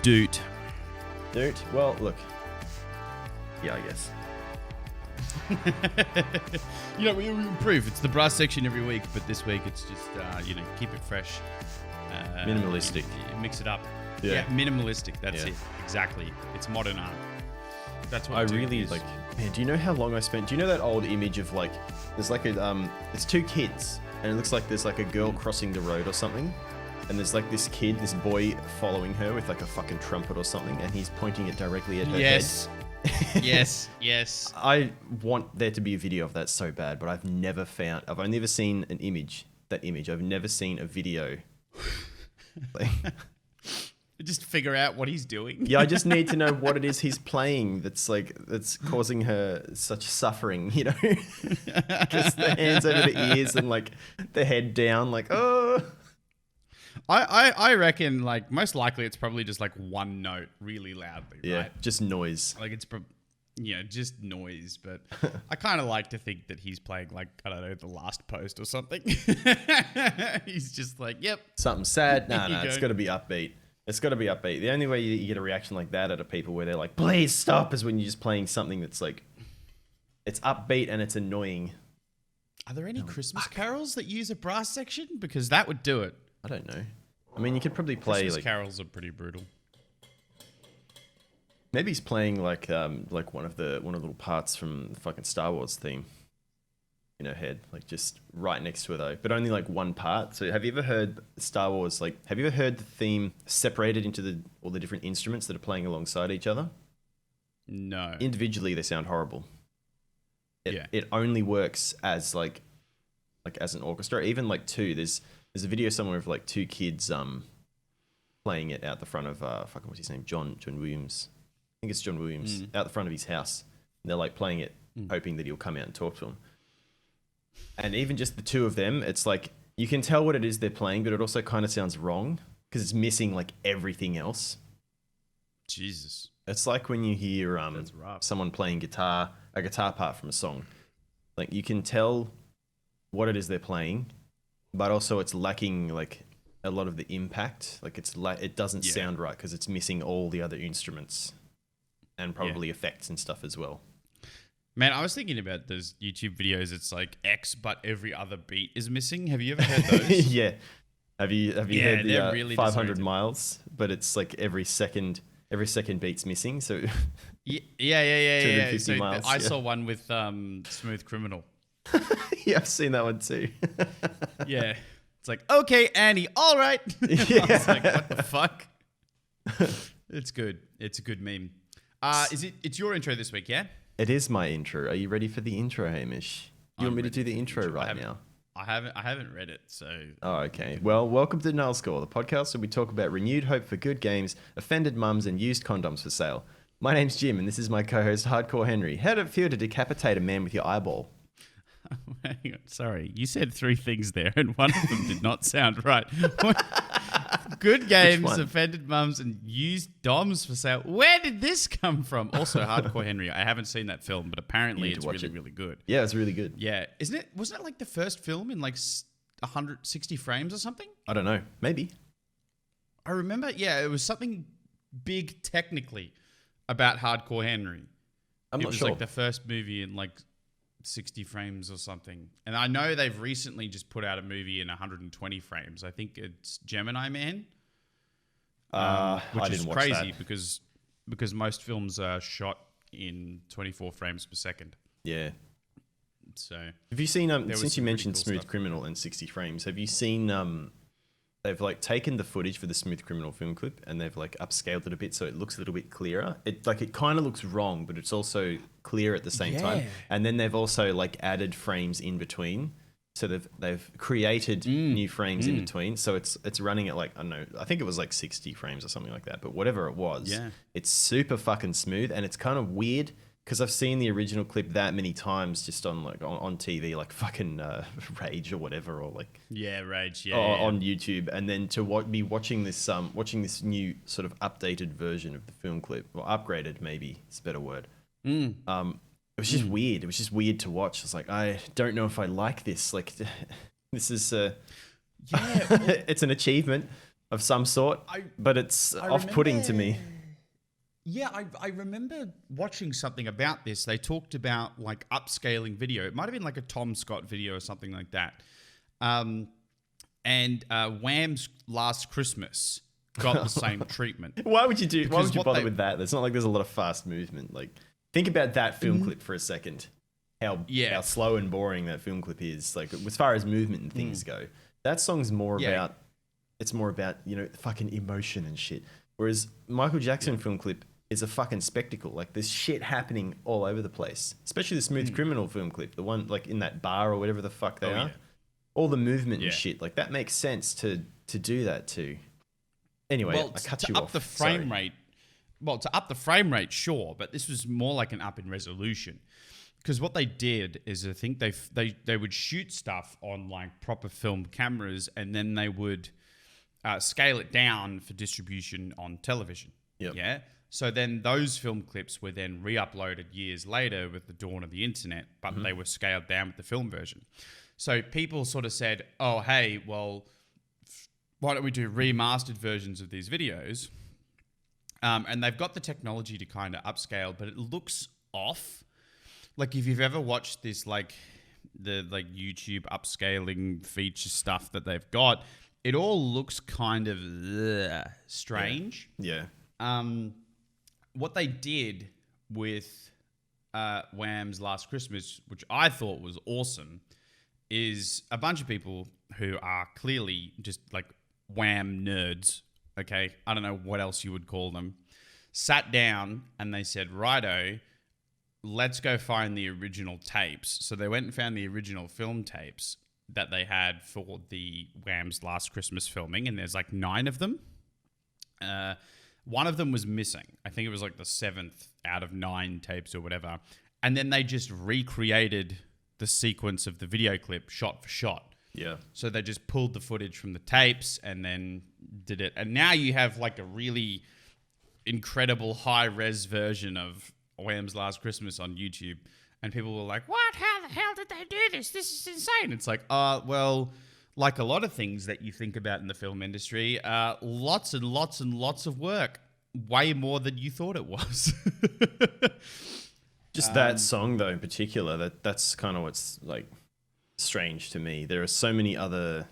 Dude. Well, look. Yeah, I guess. We improve. It's the brass section every week, but this week it's just, keep it fresh. Minimalistic. Mix it up. Yeah. Minimalistic. That's it. Exactly. It's modern art. That's what I Dude really is. like. Man, do you know how long I spent? Do you know that old image of like, there's like it's two kids, and it looks like there's like a girl crossing the road or something, and there's like this boy following her with like a fucking trumpet or something, and he's pointing it directly at her head. Yes. I want there to be a video of that so bad, but I've only ever seen an image. That image. I've never seen a video. Just figure out what he's doing. Yeah, I just need to know what it is he's playing that's causing her such suffering, Just the hands over the ears and like the head down, like, oh. I reckon, like, most likely it's probably just like one note really loudly, Yeah, right? just noise. Like it's just noise, but I kind of like to think that he's playing like, I don't know, The Last Post or something. He's just like, yep. Something sad? No, it's got to be upbeat. It's got to be upbeat. The only way you get a reaction like that out of people where they're like, please stop, is when you're just playing something that's like, it's upbeat and it's annoying. Are there any Christmas carols that use a brass section? Because that would do it. I don't know. I mean, you could probably play Christmas like carols are pretty brutal. Maybe he's playing like one of the little parts from the fucking Star Wars theme in her head, like just right next to her though, but only like one part. So have you ever heard Star Wars? Like, have you ever heard the theme separated into all the different instruments that are playing alongside each other? No. Individually, they sound horrible. It only works as like as an orchestra. Even like two. There's a video somewhere of like two kids playing it out the front of what's his name? John Williams. I think it's John Williams out the front of his house. And they're like playing it, hoping that he'll come out and talk to them. And even just the two of them, it's like you can tell what it is they're playing, but it also kind of sounds wrong because it's missing like everything else. Jesus. It's like when you hear someone playing a guitar part from a song. Like you can tell what it is they're playing, but also it's lacking like a lot of the impact. Like it doesn't sound right because it's missing all the other instruments and probably effects and stuff as well. Man, I was thinking about those YouTube videos. It's like X, but every other beat is missing. Have you ever heard those? Yeah. Have you heard the really 500 miles? But it's like every second beat's missing. So yeah. 250 So miles, I saw one with Smooth Criminal. Yeah, I've seen that one too. Yeah. It's like, okay, Annie, all right. Yeah. I was like, what the fuck? It's good. It's a good meme. It's your intro this week, yeah? It is my intro. Are you ready for the intro, Hamish? You want me to do the intro right now? I haven't read it, so... Oh, okay. Well, welcome to NULLSCORE, the podcast where we talk about renewed hope for good games, offended mums, and used condoms for sale. My name's Jim, and this is my co-host, Hardcore Henry. How did it feel to decapitate a man with your eyeball? Hang on, sorry. You said three things there, and one of them did not sound right. Good games, offended mums, and used doms for sale. Where did this come from? Also, Hardcore Henry. I haven't seen that film, but apparently it's really, really good. Yeah, it's really good. Yeah. Wasn't it like the first film in like 160 frames or something? I don't know. Maybe. I remember, it was something big technically about Hardcore Henry. I'm not sure. It was like the first movie in like 60 frames or something. And I know they've recently just put out a movie in 120 frames. I think it's Gemini Man. Which is crazy because most films are shot in 24 frames per second. Yeah. So have you seen since you mentioned Smooth Criminal and 60 frames, have you seen they've like taken the footage for the Smooth Criminal film clip and they've like upscaled it a bit so it looks a little bit clearer. It kind of looks wrong, but it's also clear at the same time. And then they've also like added frames in between. So they've created new frames in between. So it's running at like, I don't know, I think it was like 60 frames or something like that. But whatever it was, it's super fucking smooth and it's kind of weird because I've seen the original clip that many times just on like on TV, like fucking Rage or whatever, or like Rage, on YouTube, and then to be watching this new sort of updated version of the film clip, or upgraded, maybe it's a better word. It was just weird. It was just weird to watch. It's like, I don't know if I like this. Like, this is it's an achievement, of some sort, but it's off-putting to me. Yeah, I remember watching something about this. They talked about like upscaling video. It might have been like a Tom Scott video or something like that. And Wham's Last Christmas got the same treatment. Why would you bother with that? It's not like there's a lot of fast movement. Like, think about that film clip for a second. How slow and boring that film clip is. Like, as far as movement and things go, that song's more about. It's more about, you know, fucking emotion and shit. Whereas Michael Jackson film clip is a fucking spectacle. Like, there's shit happening all over the place. Especially the Smooth Criminal film clip, the one like in that bar or whatever the fuck they are. Yeah. All the movement and shit. Like, that makes sense to do that too. Anyway, I cut you off. To up the frame rate. Well, to up the frame rate, sure, but this was more like an up in resolution. Because what they did is, I think they would shoot stuff on like proper film cameras, and then they would scale it down for distribution on television. Yep. Yeah. So then those film clips were then re-uploaded years later with the dawn of the internet, but they were scaled down with the film version. So people sort of said, oh, hey, well, why don't we do remastered versions of these videos? And they've got the technology to kind of upscale, but it looks off. Like, if you've ever watched this, like the YouTube upscaling feature stuff that they've got, it all looks kind of strange. Yeah. What they did with Wham's Last Christmas, which I thought was awesome, is a bunch of people who are clearly just like Wham nerds, okay? I don't know what else you would call them, sat down and they said, righto, let's go find the original tapes. So they went and found the original film tapes that they had for the Wham's Last Christmas filming, and there's like 9 of them. One of them was missing. I think it was like the 7th out of 9 tapes or whatever. And then they just recreated the sequence of the video clip shot for shot. Yeah. So they just pulled the footage from the tapes and then did it. And now you have like a really incredible high-res version of Wham's Last Christmas on YouTube. And people were like, what? How the hell did they do this? This is insane. It's like, well, like a lot of things that you think about in the film industry, lots and lots and lots of work. Way more than you thought it was. Just that song, though, in particular, that's kind of what's, like, strange to me. There are so many other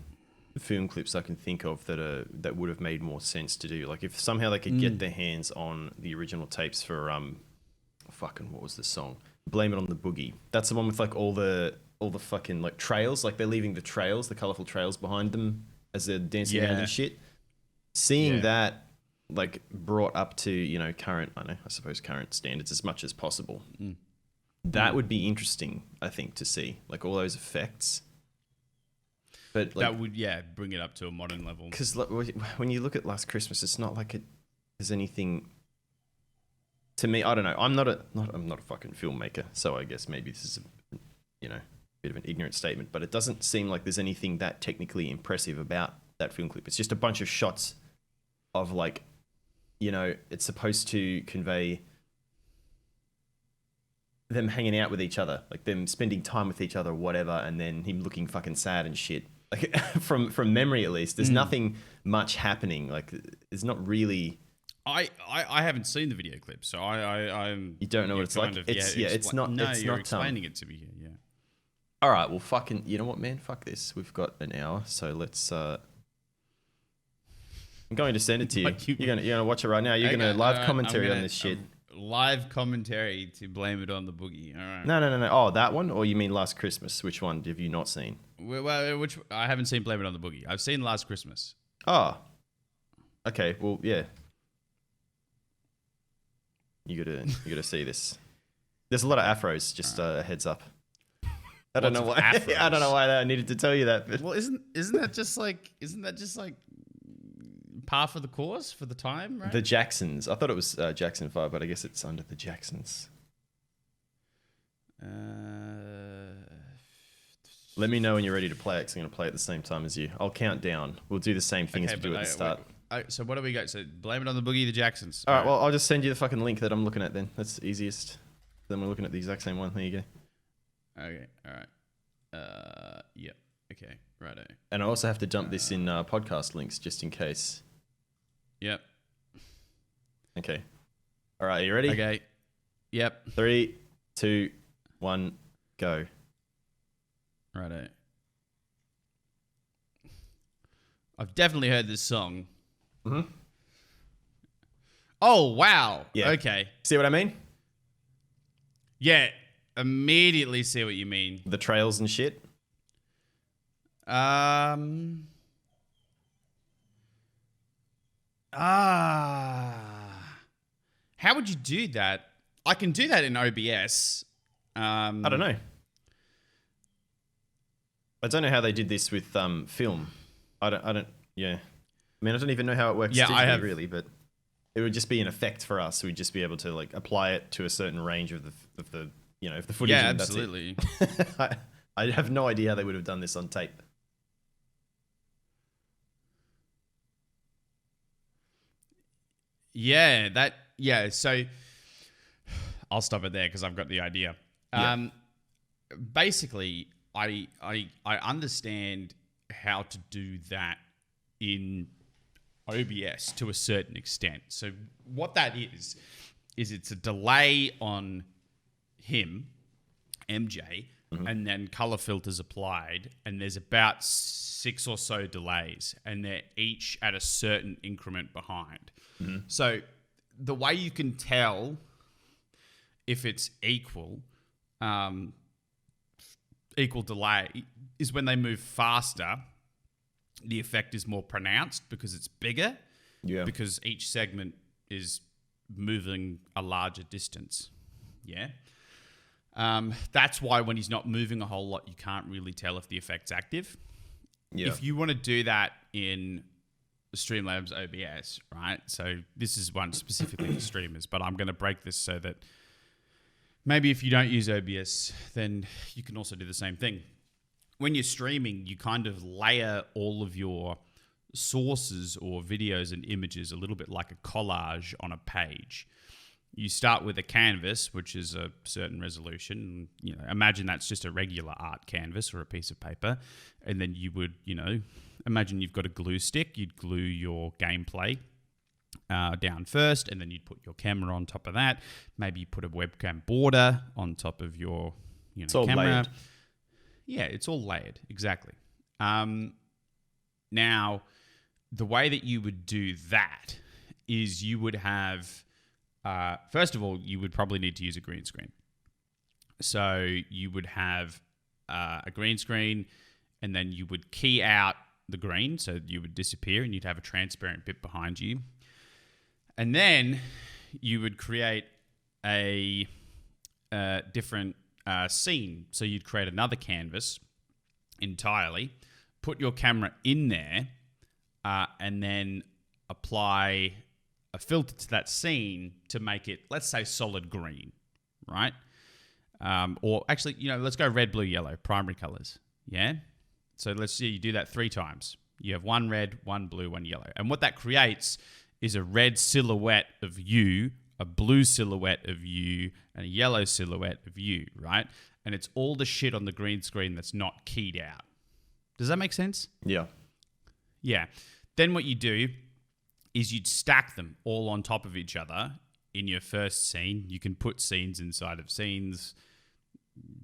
film clips I can think of that would have made more sense to do. Like, if somehow they could get their hands on the original tapes for, what was the song? Blame It on the Boogie. That's the one with like all the fucking like trails, like they're leaving the trails, the colorful trails behind them as they're dancing around and shit. Seeing that like brought up to, you know, current standards as much as possible. That would be interesting, I think, to see like all those effects. But like, that would bring it up to a modern level. Because when you look at Last Christmas, it's not like there's anything. To me, I don't know. I'm not a fucking filmmaker, so I guess maybe this is a bit of an ignorant statement, but it doesn't seem like there's anything that technically impressive about that film clip. It's just a bunch of shots of like, you know, it's supposed to convey them hanging out with each other, like them spending time with each other or whatever, and then him looking fucking sad and shit. Like from memory at least, there's nothing much happening. Like there's not really. I haven't seen the video clip, so I'm. You don't know what it's like. It's not. No, it's you're not explaining it to me here. Yeah. All right. Well, fucking. You know what, man? Fuck this. We've got an hour, so let's. I'm going to send it to you. You're gonna watch it right now. You're gonna live commentary on this shit. Live commentary to Blame It on the Boogie. All right. No. Oh, that one, or you mean Last Christmas? Which one have you not seen? Well, which I haven't seen Blame It on the Boogie. I've seen Last Christmas. Oh. Okay. Well, yeah. You gotta see this. There's a lot of afros. Just a heads up. I don't know why. I don't know why I needed to tell you that. But. Well, isn't that just like par for the course for the time, right? The Jacksons. I thought it was Jackson 5, but I guess it's under the Jacksons. Let me know when you're ready to play it, because I'm going to play it at the same time as you. I'll count down. We'll do the same thing as we do at the start. So what do we got? So Blame It on the Boogie, the Jacksons. All right, well, I'll just send you the fucking link that I'm looking at then. That's the easiest. Then we're looking at the exact same one. There you go. Okay, all right. Yep. Okay, righto. And I also have to dump this in podcast links just in case Yep. Okay. All right, you ready? Okay. Yep. 3, 2, 1, go. Righto. I've definitely heard this song. Mm-hmm. Oh, wow. Yeah. Okay. See what I mean? Yeah. Immediately see what you mean. The trails and shit. How would you do that? I can do that in OBS. I don't know. I don't know how they did this with film. I don't. Yeah. I mean, I don't even know how it works. Yeah, digitally, I have really, but it would just be an effect for us. We'd just be able to like apply it to a certain range of the if the footage. Yeah, and absolutely. That's it. I have no idea how they would have done this on tape. Yeah. So I'll stop it there because I've got the idea. Yeah. Basically, I understand how to do that in OBS to a certain extent. So what that is it's a delay on him, MJ, and then color filters applied, and there's about 6 or so delays, and they're each at a certain increment behind. So the way you can tell if it's equal delay is when they move faster, the effect is more pronounced because it's bigger. Yeah. Because each segment is moving a larger distance. Yeah. That's why when he's not moving a whole lot, you can't really tell if the effect's active. Yeah. If you want to do that in Streamlabs OBS, right? So this is one specifically for streamers, but I'm going to break this so that maybe if you don't use OBS, then you can also do the same thing. When you're streaming, you kind of layer all of your sources or videos and images a little bit like a collage on a page. You start with a canvas, which is a certain resolution. Imagine that's just a regular art canvas or a piece of paper. And then you would, imagine you've got a glue stick. You'd glue your gameplay down first, and then you'd put your camera on top of that. Maybe you put a webcam border on top of your It's all camera. layered. Yeah, it's all layered. Exactly. Now, the way that you would do that is you would have... first of all, you would probably need to use a green screen. So you would have a green screen, and then you would key out the green, so you would disappear, and you'd have a transparent bit behind you. And then you would create a different scene. So you'd create another canvas entirely, put your camera in there, and then apply a filter to that scene to make it, let's say, solid green, right? Or actually, let's go red, blue, yellow, primary colors. Yeah. So let's see, you do that 3 times. You have 1 red, 1 blue, 1 yellow. And what that creates is a red silhouette of you, a blue silhouette of you, and a yellow silhouette of you, right? And it's all the shit on the green screen that's not keyed out. Does that make sense? Yeah. Yeah. Then what you do is you'd stack them all on top of each other in your first scene. You can put scenes inside of scenes.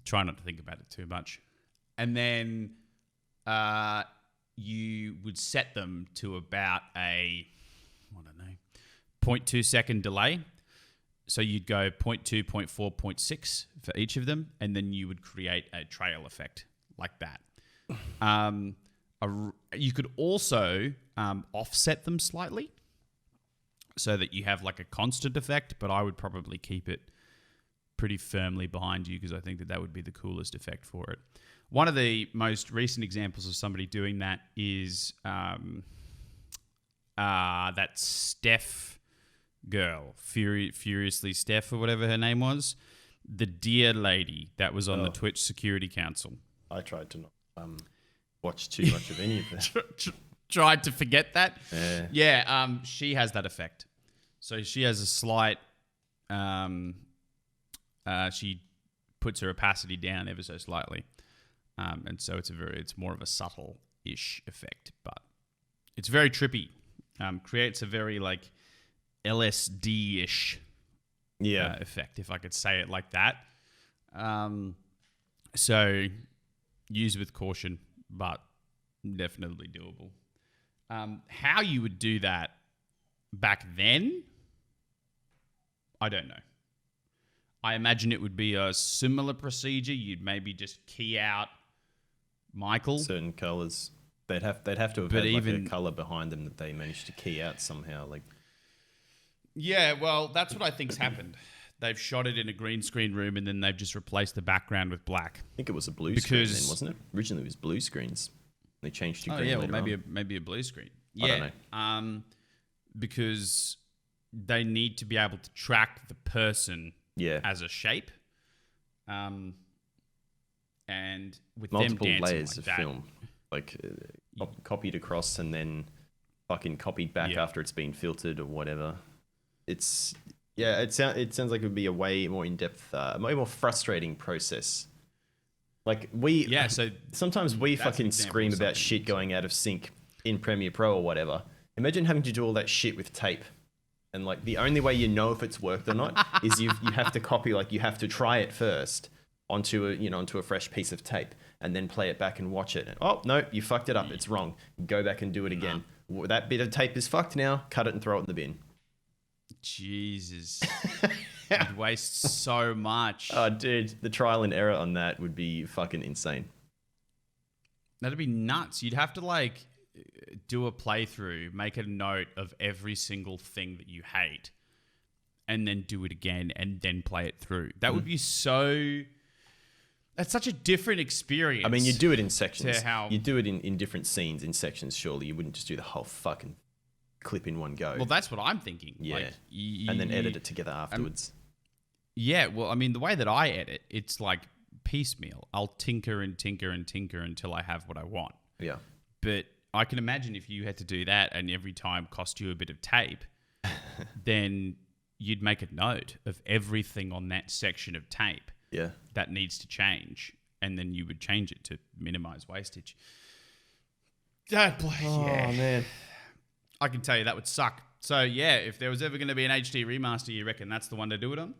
Try not to think about it too much. And then you would set them to about a, 0.2 second delay. So you'd go 0.2, 0.4, 0.6 for each of them, and then you would create a trail effect like that. You could also offset them slightly so that you have like a constant effect, but I would probably keep it pretty firmly behind you because I think that would be the coolest effect for it. One of the most recent examples of somebody doing that is that Steph girl, Furiously Steph or whatever her name was, the dear lady that was on the Twitch Security Council. I tried to not watch too much of any of that. Tried to forget that. Yeah. Yeah. She has that effect. So she has a slight. She puts her opacity down ever so slightly, and so it's more of a subtle-ish effect, but it's very trippy. creates a very like LSD-ish effect, if I could say it like that. So use with caution, but definitely doable. How you would do that back then, I don't know. I imagine it would be a similar procedure. You'd maybe just key out Michael. Certain colours. They'd have to have had like a colour behind them that they managed to key out somehow. Like, yeah, well, that's what I think's happened. They've shot it in a green screen room and then they've just replaced the background with black. I think it was a blue screen then, wasn't it? Originally it was blue screens. They changed to green. Oh yeah, well maybe a blue screen. Yeah, I don't know. Because they need to be able to track the person as a shape. And with multiple them layers like of that, film, like copied across and then fucking copied back after it's been filtered or whatever. It sounds like it would be a way more in-depth, way more frustrating process. Like sometimes we fucking scream about shit going out of sync in Premiere Pro or whatever. Imagine having to do all that shit with tape. And like the only way you know if it's worked or not is you have to copy, like you have to try it first onto a fresh piece of tape and then play it back and watch it. And, oh no, you fucked it up. It's wrong. Go back and do it again. That bit of tape is fucked now. Cut it and throw it in the bin. Jesus. You'd waste so much. Oh, dude, the trial and error on that would be fucking insane. That'd be nuts. You'd have to like do a playthrough, make a note of every single thing that you hate, and then do it again and then play it through. That would be so... That's such a different experience. I mean, you do it in sections. You do it in different scenes, in sections, surely. You wouldn't just do the whole fucking clip in one go. Well, that's what I'm thinking. Yeah. Like, and then edit it together afterwards. Yeah, well, I mean, the way that I edit, it's like piecemeal. I'll tinker and tinker and tinker until I have what I want. Yeah. But I can imagine if you had to do that and every time cost you a bit of tape, then you'd make a note of everything on that section of tape that needs to change, and then you would change it to minimize wastage. Man. I can tell you that would suck. So yeah, if there was ever going to be an HD remaster, you reckon that's the one to do it on?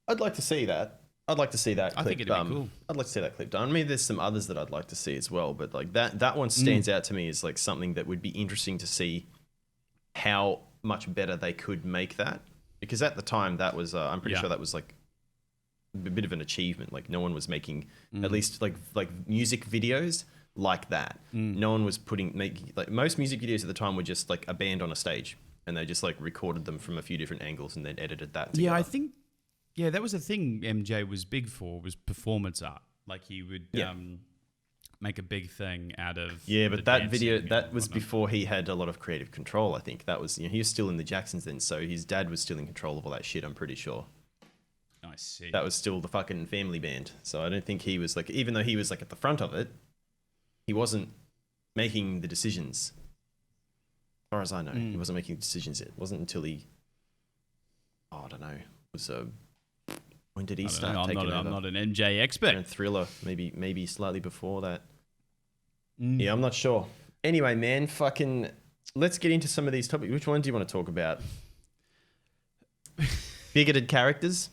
I'd like to see that. I'd like to see that clip. I think it'd be cool. I'd like to see that clip done. I mean, there's some others that I'd like to see as well, but like that one stands out to me as like something that would be interesting to see how much better they could make that. Because at the time that was, I'm pretty sure that was like a bit of an achievement. Like no one was making at least like music videos like that. No one was making like most music videos at the time were just like a band on a stage, and they just like recorded them from a few different angles and then edited that together. Yeah, I think that was a thing MJ was big for, was performance art. Like he would make a big thing out of but that video that was before he had a lot of creative control. I think that was he was still in the Jacksons then, so his dad was still in control of all that shit. I'm pretty sure. I see. That was still the fucking family band. So I don't think he was like, even though he was like at the front of it, he wasn't making the decisions. As far as I know, he wasn't making decisions yet. It wasn't until I don't know. It was when did he start taking over? I'm not an MJ expert. And Thriller, maybe slightly before that. Yeah, I'm not sure. Anyway, man, fucking let's get into some of these topics. Which one do you want to talk about? Bigoted characters?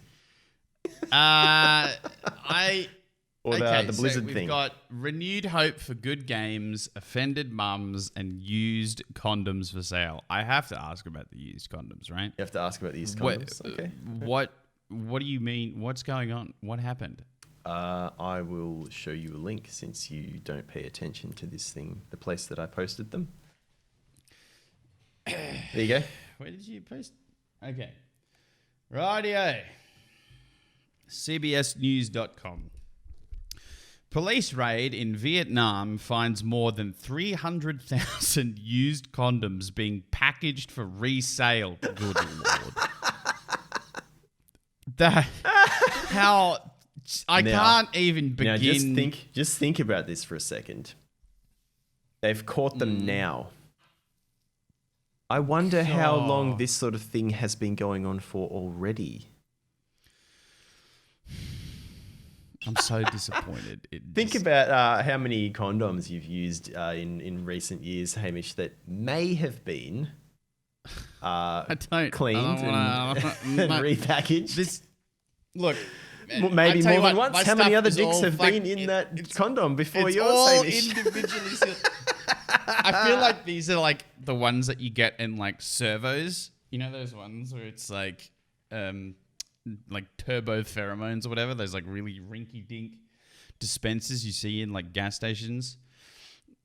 The Blizzard thing. We've got renewed hope for good games, offended mums, and used condoms for sale. I have to ask about the used condoms, right? You have to ask about the used condoms. Okay. What do you mean? What's going on? What happened? I will show you a link since you don't pay attention to this thing, the place that I posted them. There you go. Where did you post? Okay. Rightio. CBSnews.com. Police raid in Vietnam finds more than 300,000 used condoms being packaged for resale. Good Lord. Can't even begin. Now just think about this for a second. They've caught them now. I wonder how long this sort of thing has been going on for already. I'm so disappointed. Think about how many condoms you've used in recent years, Hamish, that may have been cleaned and repackaged. Look, maybe more than once. How many other dicks have been in that condom before yours? All individually sealed. I feel like these are like the ones that you get in like servos. You know those ones where it's like turbo pheromones or whatever. Those like really rinky-dink dispensers you see in like gas stations.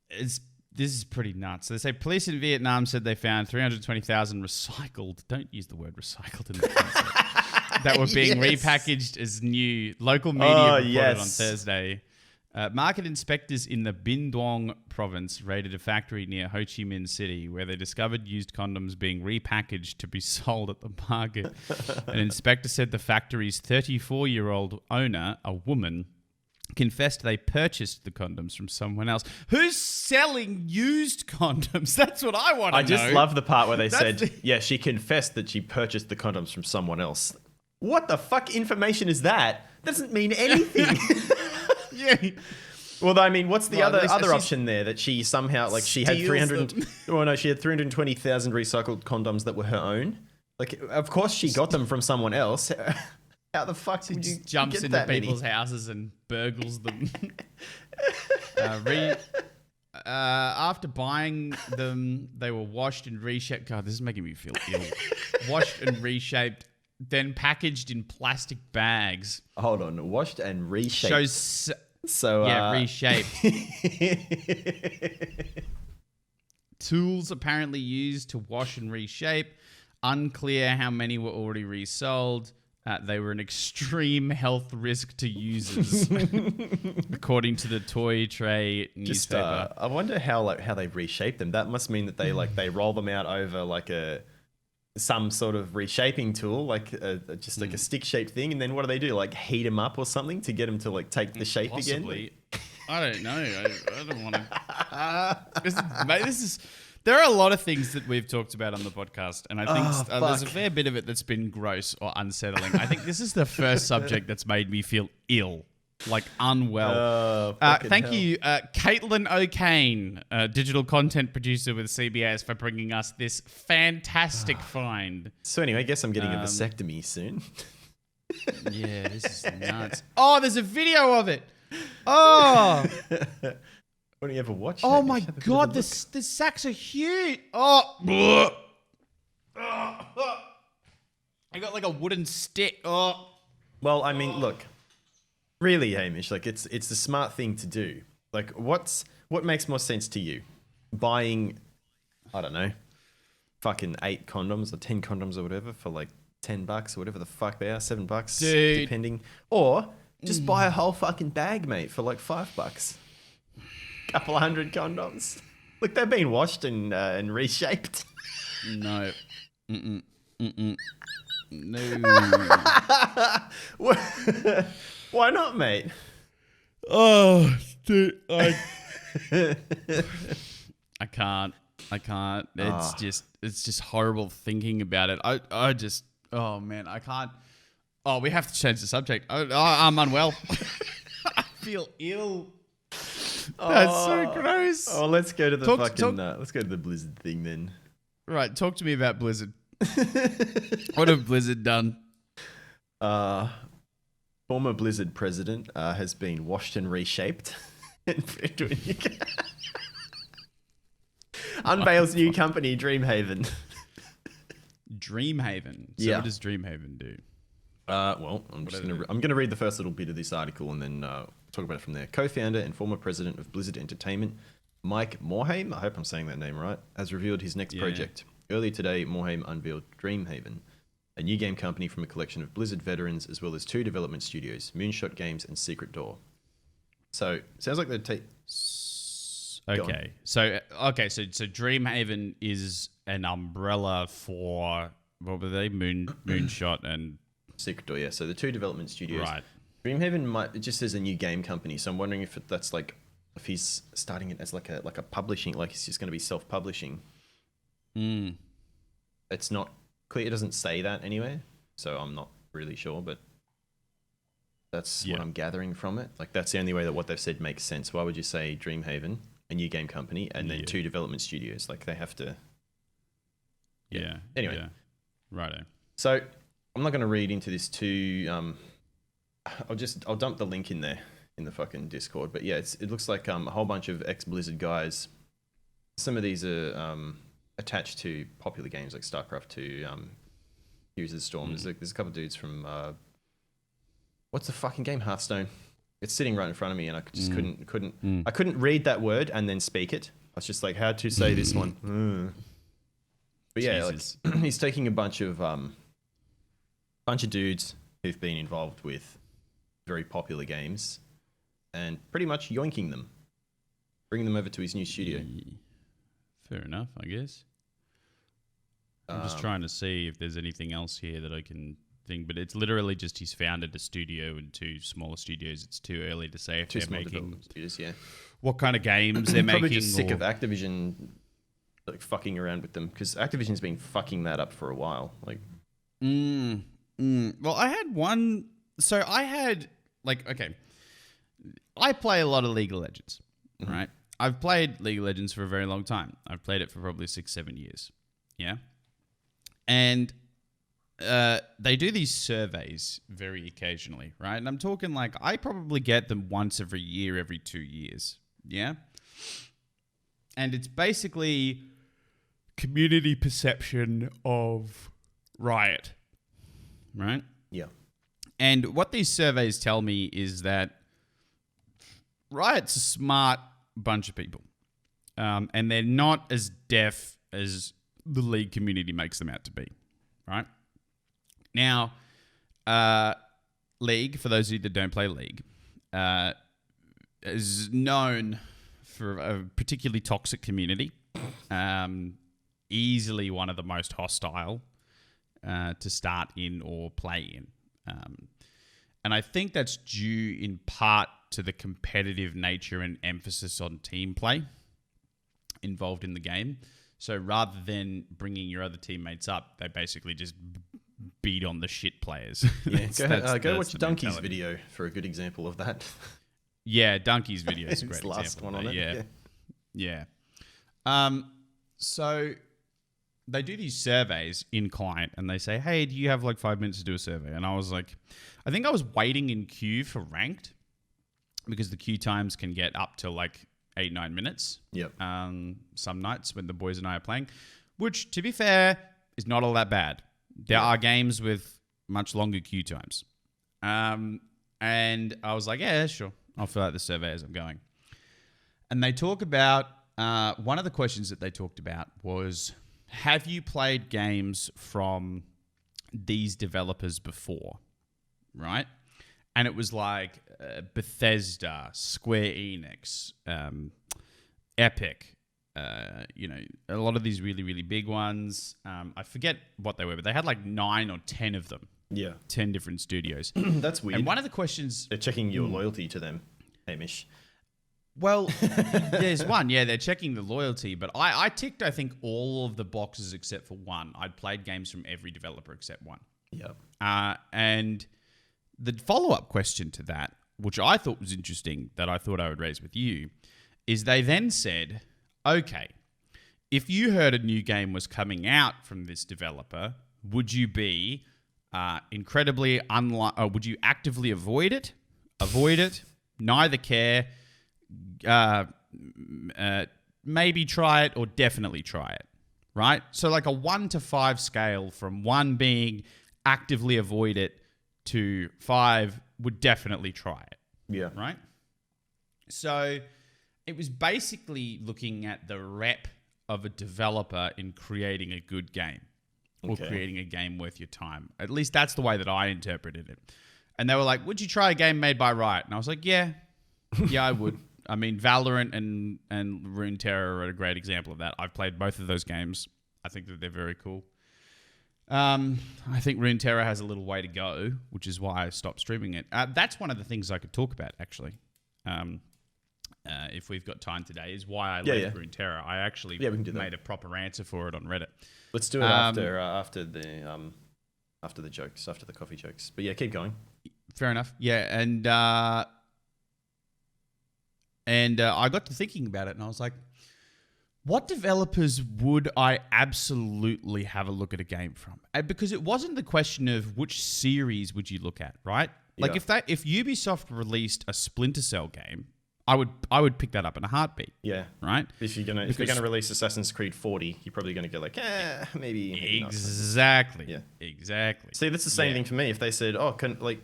This is pretty nuts. So they say police in Vietnam said they found 320,000 recycled. Don't use the word recycled in the concept. That were being repackaged as new. Local media reported on Thursday. Market inspectors in the Binh Duong province raided a factory near Ho Chi Minh City where they discovered used condoms being repackaged to be sold at the market. An inspector said the factory's 34-year-old owner, a woman, confessed they purchased the condoms from someone else. Who's selling used condoms? That's what I want to know. I just love the part where they said, she confessed that she purchased the condoms from someone else. What the fuck information is that? Doesn't mean anything. Yeah. Well, I mean, what's the other option there that she somehow she had 300? Oh no, she had 320,000 recycled condoms that were her own. Like, of course, she got them from someone else. How the fuck did you jumps into people's houses and burgles them? After buying them, they were washed and reshaped. God, this is making me feel ill. Washed and reshaped, then packaged in plastic bags. Hold on, washed and reshaped. Reshaped. Tools apparently used to wash and reshape. Unclear how many were already resold. They were an extreme health risk to users, according to the Toy Tray newspaper. I wonder how they reshape them. That must mean that they roll them out over some sort of reshaping tool, like a stick-shaped thing, and then what do? Like heat them up or something to get them to take the shape again? I don't know. I don't want to. This is. There are a lot of things that we've talked about on the podcast, and I think there's a fair bit of it that's been gross or unsettling. I think this is the first subject that's made me feel ill, like unwell. Thank you, Caitlin O'Kane, digital content producer with CBS, for bringing us this fantastic find. So anyway, I guess I'm getting a vasectomy soon. Yeah, this is nuts. Oh, there's a video of it. Oh. Why don't you ever watch? Oh my god, the sacks are huge. Oh, I got like a wooden stick. Oh. Well, I mean, look, really, Hamish, it's the smart thing to do. Like, what makes more sense to you? Buying, I don't know, fucking 8 condoms or 10 condoms or whatever for like $10 or whatever the fuck they are, $7, dude, depending, or just buy a whole fucking bag, mate, for like $5. Couple of 100 condoms. Look, they've been washed and reshaped. No. No. Why not, mate? Oh, dude. I can't. It's just horrible thinking about it. Oh man, I can't. Oh, we have to change the subject. I'm unwell. I feel ill. That's so gross. Oh, let's go to the let's go to the Blizzard thing then. Right, talk to me about Blizzard. What have Blizzard done? Former Blizzard president has been washed and reshaped. Unveils new company, Dreamhaven. Dreamhaven. So what does Dreamhaven do? Well, I'm going to read the first little bit of this article and then talk about it from there. Co-founder and former president of Blizzard Entertainment, Mike Morhaime, I hope I'm saying that name right, has revealed his next project. Earlier today, Morhaime unveiled Dreamhaven, a new game company from a collection of Blizzard veterans as well as 2 development studios, Moonshot Games and Secret Door. So, sounds like they'd take... Okay. So Dreamhaven is an umbrella for, what were they? Moonshot and... Secret Door, yeah. So the 2 development studios. Right. Dreamhaven it just says a new game company. So I'm wondering if that's if he's starting it as like a publishing, like he's just going to be self-publishing. It's not clear. It doesn't say that anyway. So I'm not really sure, but That's what I'm gathering from it. Like, that's the only way that what they've said makes sense. Why would you say Dreamhaven, a new game company, and then 2 development studios? Like, they have to... Yeah. Anyway. Yeah. Righto. So, I'm not going to read into this too... I'll dump the link in there in the fucking Discord. But yeah, it looks like a whole bunch of ex-Blizzard guys. Some of these are attached to popular games like StarCraft 2, Heroes of the Storm. There's a couple of dudes from... what's the fucking game? Hearthstone. It's sitting right in front of me, and I just couldn't read that word and then speak it. I was just like, how to say this one? But yeah, like, he's taking a bunch of dudes who've been involved with very popular games, and pretty much yoinking them, bringing them over to his new studio. Fair enough, I guess. I'm just trying to see if there's anything else here that I can think, but it's literally just he's founded a studio and 2 smaller studios. It's too early to say if they're making studios, what kind of games they're probably making. Just sick of Activision like fucking around with them, because Activision's been fucking that up for a while. Like, well, I had one. So I had okay, I play a lot of League of Legends, right? I've played League of Legends for a very long time. I've played it for probably 6-7 years. Yeah, and they do these surveys very occasionally, right? And I'm talking like I probably get them once every year, every 2 years. Yeah, and it's basically community perception of Riot, right? Yeah. And what these surveys tell me is that Riot's a smart bunch of people, and they're not as deaf as the League community makes them out to be, right? Now, League, for those of you that don't play League, is known for a particularly toxic community, easily one of the most hostile to start in or play in. And I think that's due in part to the competitive nature and emphasis on team play involved in the game. So rather than bringing your other teammates up, they basically just beat on the shit players. Yeah, go watch Donkey's video for a good example of that. Yeah, Donkey's video is a great example. Last one on it. Yeah. So they do these surveys in client, and they say, hey, do you have like 5 minutes to do a survey? And I was like, I think I was waiting in queue for ranked, because the queue times can get up to like 8-9 minutes. Yep. Some nights when the boys and I are playing, which, to be fair, is not all that bad. There are games with much longer queue times. And I was like, yeah, sure. I'll fill out the survey as I'm going. And they talk about, one of the questions that they talked about was, have you played games from these developers before? Right? And it was like Bethesda, Square Enix, Epic, a lot of these really, really big ones. I forget what they were, but they had like 9 or 10 of them. Yeah. 10 different studios. That's weird. And one of the questions... They're checking your loyalty to them, Hamish. Well, there's one. Yeah, they're checking the loyalty. But I ticked, I think, all of the boxes except for one. I'd played games from every developer except one. Yeah. And the follow-up question to that, which I thought was interesting, that I thought I would raise with you, is they then said, okay, if you heard a new game was coming out from this developer, would you be incredibly would you actively avoid it, neither care, maybe try it, or definitely try it, right? So like a 1 to 5 scale, from 1 being actively avoid it to 5 would definitely try it. Yeah. Right? So it was basically looking at the rep of a developer in creating a good game, or creating a game worth your time. At least that's the way that I interpreted it. And they were like, would you try a game made by Riot? And I was like, yeah, I would. I mean, Valorant and Runeterra are a great example of that. I've played both of those games. I think that they're very cool. I think Runeterra has a little way to go, which is why I stopped streaming it. That's one of the things I could talk about, actually. If we've got time today, is why I left Runeterra. I actually made a proper answer for it on Reddit. Let's do it after the jokes, after the coffee jokes. But yeah, keep going. Fair enough. Yeah, and I got to thinking about it, and I was like, what developers would I absolutely have a look at a game from? And because it wasn't the question of which series would you look at, right? Like if Ubisoft released a Splinter Cell game, I would pick that up in a heartbeat. Yeah. Right? If they're gonna release Assassin's Creed 40, you're probably gonna go like, maybe exactly. Yeah. Exactly. See, that's the same thing for me. If they said,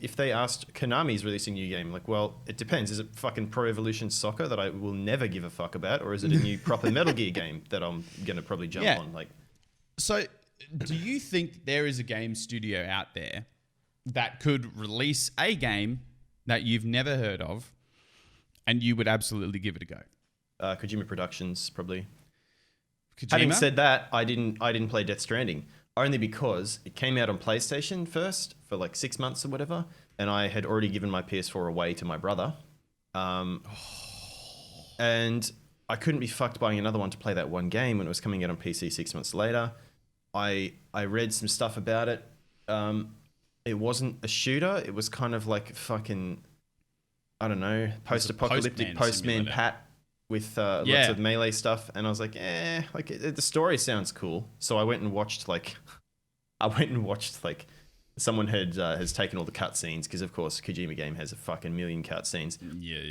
if they asked Konami's releasing a new game, like, well, it depends. Is it fucking Pro Evolution Soccer that I will never give a fuck about, or is it a new proper Metal Gear game that I'm gonna probably jump on? Like, so do you think there is a game studio out there that could release a game that you've never heard of, and you would absolutely give it a go? Kojima Productions, probably. Kojima? Having said that, I didn't play Death Stranding, only because it came out on PlayStation first for like 6 months or whatever, and I had already given my PS4 away to my brother. And I couldn't be fucked buying another one to play that one game when it was coming out on PC 6 months later. I read some stuff about it. It wasn't a shooter. It was kind of like fucking, I don't know, post-apocalyptic Postman Pat with lots of melee stuff. And I was like, the story sounds cool. So I went and watched someone has taken all the cutscenes, because of course Kojima game has a fucking million cutscenes.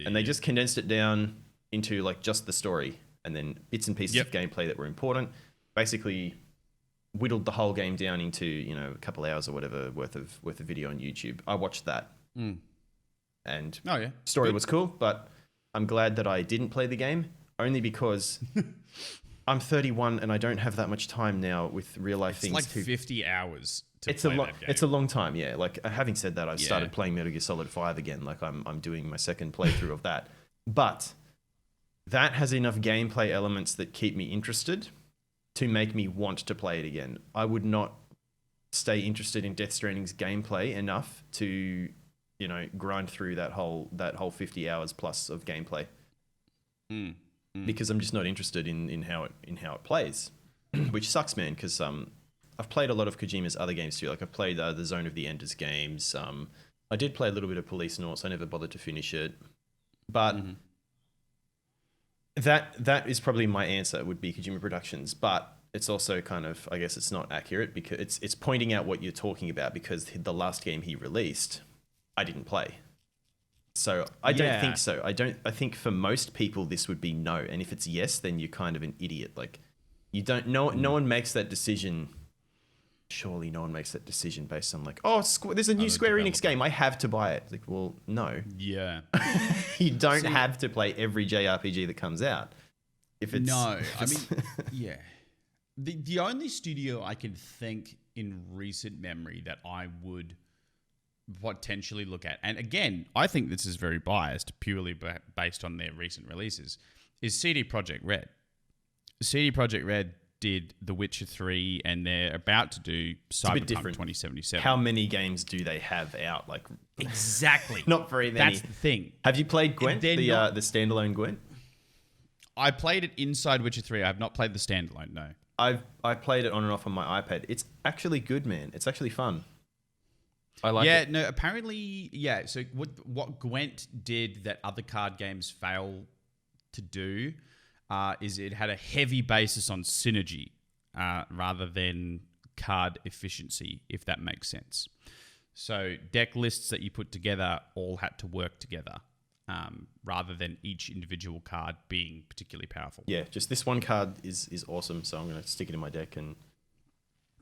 And they just condensed it down into like just the story, and then bits and pieces of gameplay that were important. Basically whittled the whole game down into, a couple hours or whatever worth of video on YouTube. I watched that. And story was cool, but I'm glad that I didn't play the game, only because I'm 31 and I don't have that much time now with real life things. It's like 50 hours to it's play a that game. It's a long time, yeah. Like, having said that, I've started playing Metal Gear Solid 5 again. Like, I'm doing my second playthrough of that. But that has enough gameplay elements that keep me interested to make me want to play it again. I would not stay interested in Death Stranding's gameplay enough to, grind through that whole 50 hours plus of gameplay. Because I'm just not interested in how it plays, which sucks, man. Because I've played a lot of Kojima's other games too. Like, I've played the Zone of the Enders games. I did play a little bit of Police Noughts. I never bothered to finish it, but that is probably my answer. Would be Kojima Productions, but it's also kind of, I guess it's not accurate, because it's pointing out what you're talking about, because the last game he released, I didn't play. So I don't think so. I think for most people this would be no, and if it's yes, then you're kind of an idiot. Like, you don't know. No one makes that decision. Surely no one makes that decision based on like, there's a new Square Enix game, I have to buy it. It's like, well, no. Yeah. You don't have to play every JRPG that comes out. The only studio I can think in recent memory that I would potentially look at, and again, I think this is very biased, purely based on their recent releases, is CD Projekt Red. CD Projekt Red did The Witcher 3, and they're about to do Cyberpunk 2077. How many games do they have out? Like, exactly. Not very many. That's the thing. Have you played Gwent, the standalone Gwent? I played it inside Witcher 3. I have not played the standalone, no. I played it on and off on my iPad. It's actually good, man. It's actually fun. I like it. Yeah, no, apparently, so what Gwent did that other card games fail to do is it had a heavy basis on synergy rather than card efficiency, if that makes sense. So deck lists that you put together all had to work together rather than each individual card being particularly powerful. Yeah, just this one card is awesome, so I'm going to stick it in my deck. And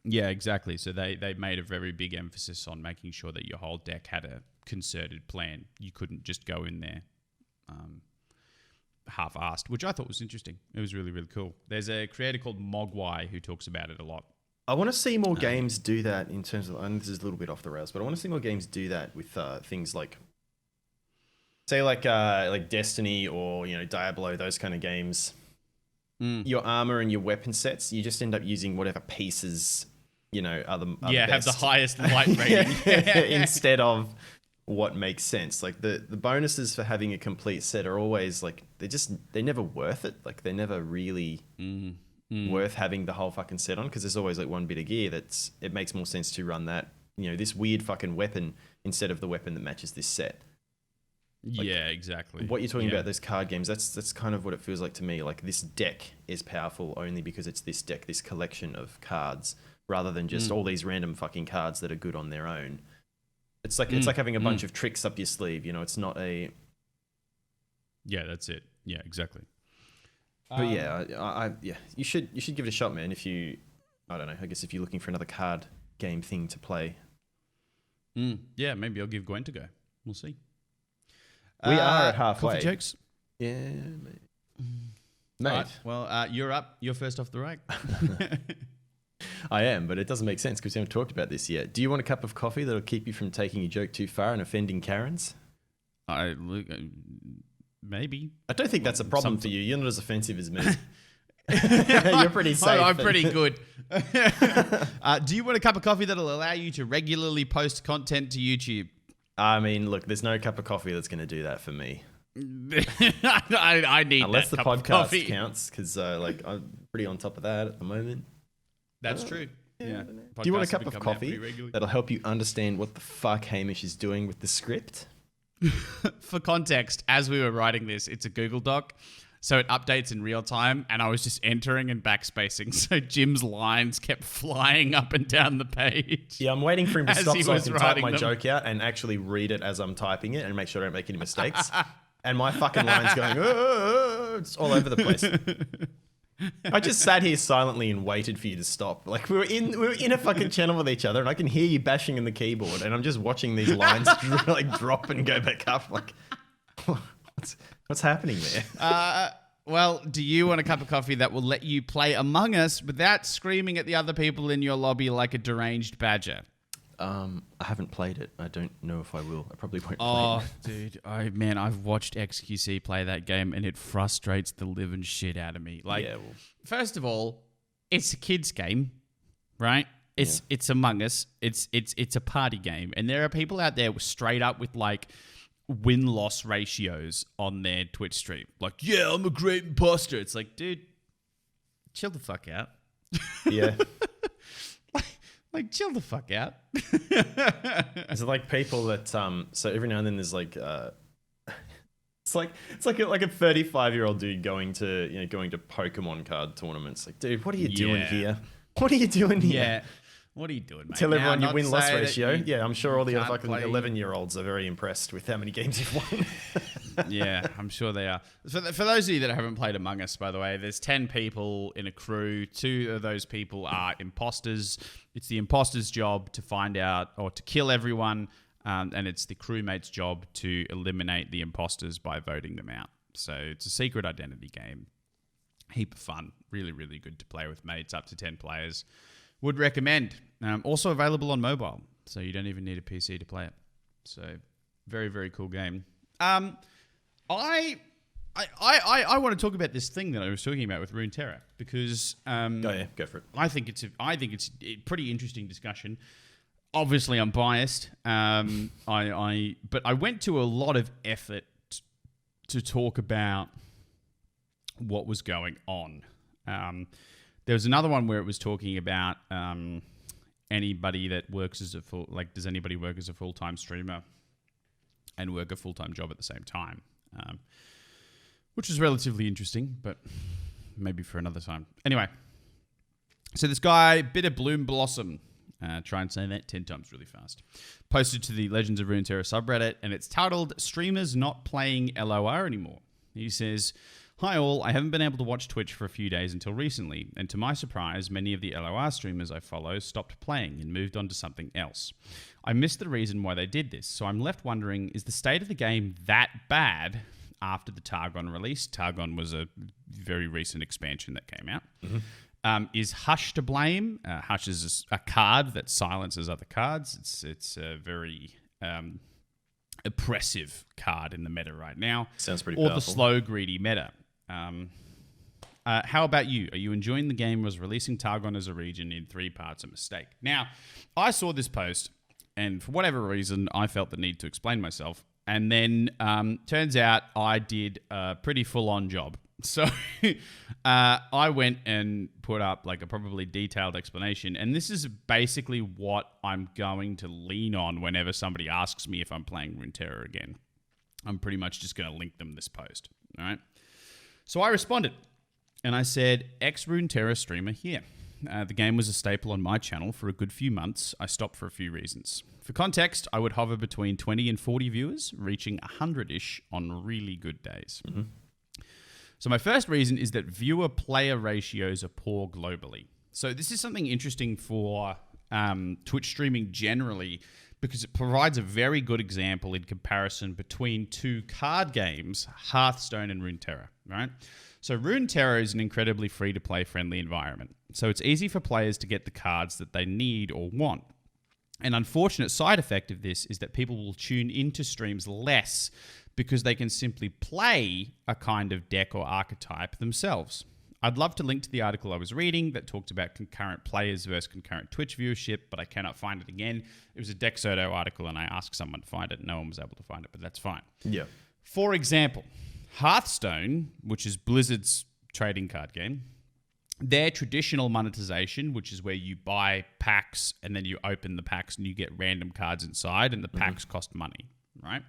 yeah, exactly. So they made a very big emphasis on making sure that your whole deck had a concerted plan. You couldn't just go in there half-assed, which I thought was interesting. It was really, really cool. There's a creator called Mogwai who talks about it a lot. I want to see more games do that in terms of, and this is a little bit off the rails, but I want to see more games do that with things like, say, like Destiny or, Diablo, those kind of games. Your armor and your weapon sets, you just end up using whatever pieces, are the have the highest light rating. Instead of what makes sense. Like, the bonuses for having a complete set are always like, they're never worth it. Like, they're never really worth having the whole fucking set on, because there's always like one bit of gear it makes more sense to run that this weird fucking weapon instead of the weapon that matches this set. Like, yeah, exactly. What you're talking about, those card games, that's kind of what it feels like to me. Like, this deck is powerful only because it's this deck, this collection of cards, rather than just all these random fucking cards that are good on their own. It's like having a bunch of tricks up your sleeve. It's not a. Yeah, that's it. Yeah, exactly. But you should give it a shot, man. If you, I don't know, I guess if you're looking for another card game thing to play. Yeah, maybe I'll give Gwen to go. We'll see. We are at halfway. Coffee jokes? Yeah, mate. Right, well, you're up. You're first off the rank. I am, but it doesn't make sense because we haven't talked about this yet. Do you want a cup of coffee that'll keep you from taking your joke too far and offending Karens? Maybe. I don't think that's a problem for you. You're not as offensive as me. You're pretty safe. I'm pretty good. Do you want a cup of coffee that'll allow you to regularly post content to YouTube? I mean, look, there's no cup of coffee that's going to do that for me. I need unless that the cup podcast counts, because I'm pretty on top of that at the moment. That's true. Yeah. Do you want a cup of coffee that'll help you understand what the fuck Hamish is doing with the script? For context, as we were writing this, it's a Google Doc, so it updates in real time, and I was just entering and backspacing, so Jim's lines kept flying up and down the page. Yeah, I'm waiting for him to stop so I can type my them. joke out and actually read it as I'm typing it and make sure I don't make any mistakes. And my fucking line's going, it's all over the place. I just sat here silently and waited for you to stop. Like we were in a fucking channel with each other, and I can hear you bashing in the keyboard, and I'm just watching these lines drop and go back up. Like, what's happening there? Well, do you want a cup of coffee that will let you play Among Us without screaming at the other people in your lobby like a deranged badger? I haven't played it. I don't know if I will. I probably won't play it. Oh, dude. I've watched XQC play that game, and it frustrates the living shit out of me. Like, first of all, it's a kid's game, right? It's Among Us. It's a party game. And there are people out there straight up with, like, win-loss ratios on their Twitch stream. Like, yeah, I'm a great imposter. It's like, dude, chill the fuck out. Yeah. Like, chill the fuck out. Is it like people that so every now and then there's like it's like a 35-year-old dude going to Pokemon card tournaments. Like, dude, what are you doing here? What are you doing here? Yeah. What are you doing, mate? Tell everyone your win-loss ratio. Yeah, I'm sure all the other fucking 11-year-olds are very impressed with how many games you've won. Yeah, I'm sure they are. For those of you that haven't played Among Us, by the way, there's 10 people in a crew. 2 of those people are imposters. It's the imposter's job to find out or to kill everyone, and it's the crewmate's job to eliminate the imposters by voting them out. So it's a secret identity game. Heap of fun. Really, really good to play with mates, up to 10 players. Would recommend. Also available on mobile, so you don't even need a PC to play it. So very, very cool game. I want to talk about this thing that I was talking about with Runeterra because go for it. I think it's a pretty interesting discussion. Obviously, I'm biased. But I went to a lot of effort to talk about what was going on. There was another one where it was talking about anybody that works as does anybody work as a full-time streamer and work a full-time job at the same time? Which was relatively interesting, but maybe for another time. Anyway, so this guy, Bitter Bloom Blossom, try and say that 10 times really fast, posted to the Legends of Runeterra subreddit, and it's titled, Streamers Not Playing LOR Anymore. He says, hi all, I haven't been able to watch Twitch for a few days until recently, and to my surprise, many of the LOR streamers I follow stopped playing and moved on to something else. I missed the reason why they did this, so I'm left wondering, is the state of the game that bad after the Targon release? Targon was a very recent expansion that came out. Mm-hmm. Is Hush to blame? Hush is a card that silences other cards. It's a very oppressive card in the meta right now. Sounds pretty powerful. Or the slow, greedy meta. How about you? Are you enjoying the game? Was releasing Targon as a region in 3 parts a mistake? Now, I saw this post, and for whatever reason, I felt the need to explain myself. And then turns out I did a pretty full-on job. So I went and put up like a probably detailed explanation. And this is basically what I'm going to lean on whenever somebody asks me if I'm playing Runeterra again. I'm pretty much just going to link them this post. All right. So I responded and I said, ex-Runeterra streamer here. The game was a staple on my channel for a good few months. I stopped for a few reasons. For context, I would hover between 20 and 40 viewers, reaching 100-ish on really good days. Mm-hmm. So my first reason is that viewer-player ratios are poor globally. So this is something interesting for Twitch streaming generally, because it provides a very good example in comparison between two card games, Hearthstone and Runeterra, right? So Runeterra is an incredibly free-to-play friendly environment. So it's easy for players to get the cards that they need or want. An unfortunate side effect of this is that people will tune into streams less because they can simply play a kind of deck or archetype themselves. I'd love to link to the article I was reading that talked about concurrent players versus concurrent Twitch viewership, but I cannot find it again. It was a Dexerto article and I asked someone to find it. No one was able to find it, but that's fine. Yeah. For example, Hearthstone, which is Blizzard's trading card game, their traditional monetization, which is where you buy packs and then you open the packs and you get random cards inside and the packs cost money, right?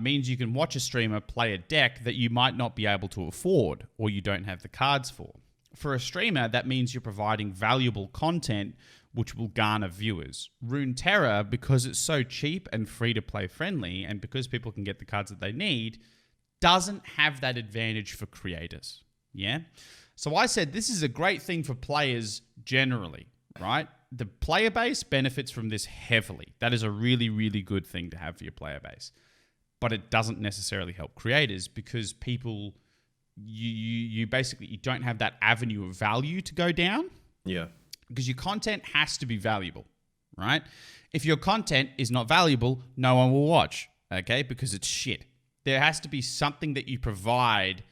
Means you can watch a streamer play a deck that you might not be able to afford or you don't have the cards for. For a streamer, that means you're providing valuable content which will garner viewers. Runeterra, because it's so cheap and free-to-play friendly and because people can get the cards that they need, doesn't have that advantage for creators, yeah? So I said this is a great thing for players generally, right? The player base benefits from this heavily. That is a really, really good thing to have for your player base. But it doesn't necessarily help creators because people, you basically, you don't have that avenue of value to go down. Yeah. Because your content has to be valuable, right? If your content is not valuable, no one will watch, okay? Because it's shit. There has to be something that you provide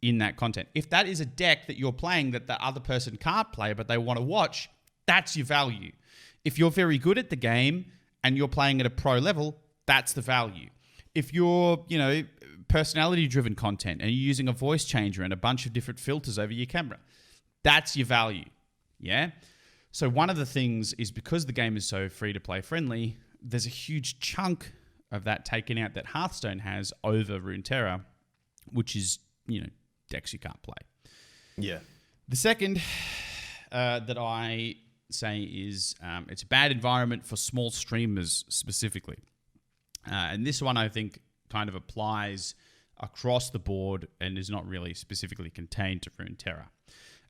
in that content. If that is a deck that you're playing that the other person can't play but they want to watch, that's your value. If you're very good at the game and you're playing at a pro level, that's the value. If you're, personality-driven content and you're using a voice changer and a bunch of different filters over your camera, that's your value, yeah? So one of the things is because the game is so free-to-play friendly, there's a huge chunk of that taken out that Hearthstone has over Runeterra, which is, decks you can't play. Yeah. The second that I say is it's a bad environment for small streamers specifically. And this one, I think, kind of applies across the board and is not really specifically contained to Runeterra.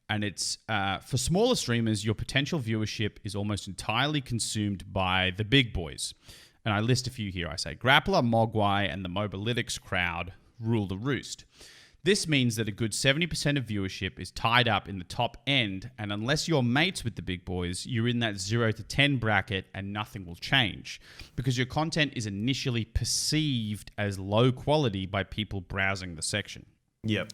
And it's for smaller streamers, your potential viewership is almost entirely consumed by the big boys. And I list a few here. I say Grappler, Mogwai, and the Mobalytics crowd rule the roost. This means that a good 70% of viewership is tied up in the top end, and unless you're mates with the big boys, you're in that 0 to 10 bracket and nothing will change because your content is initially perceived as low quality by people browsing the section. Yep.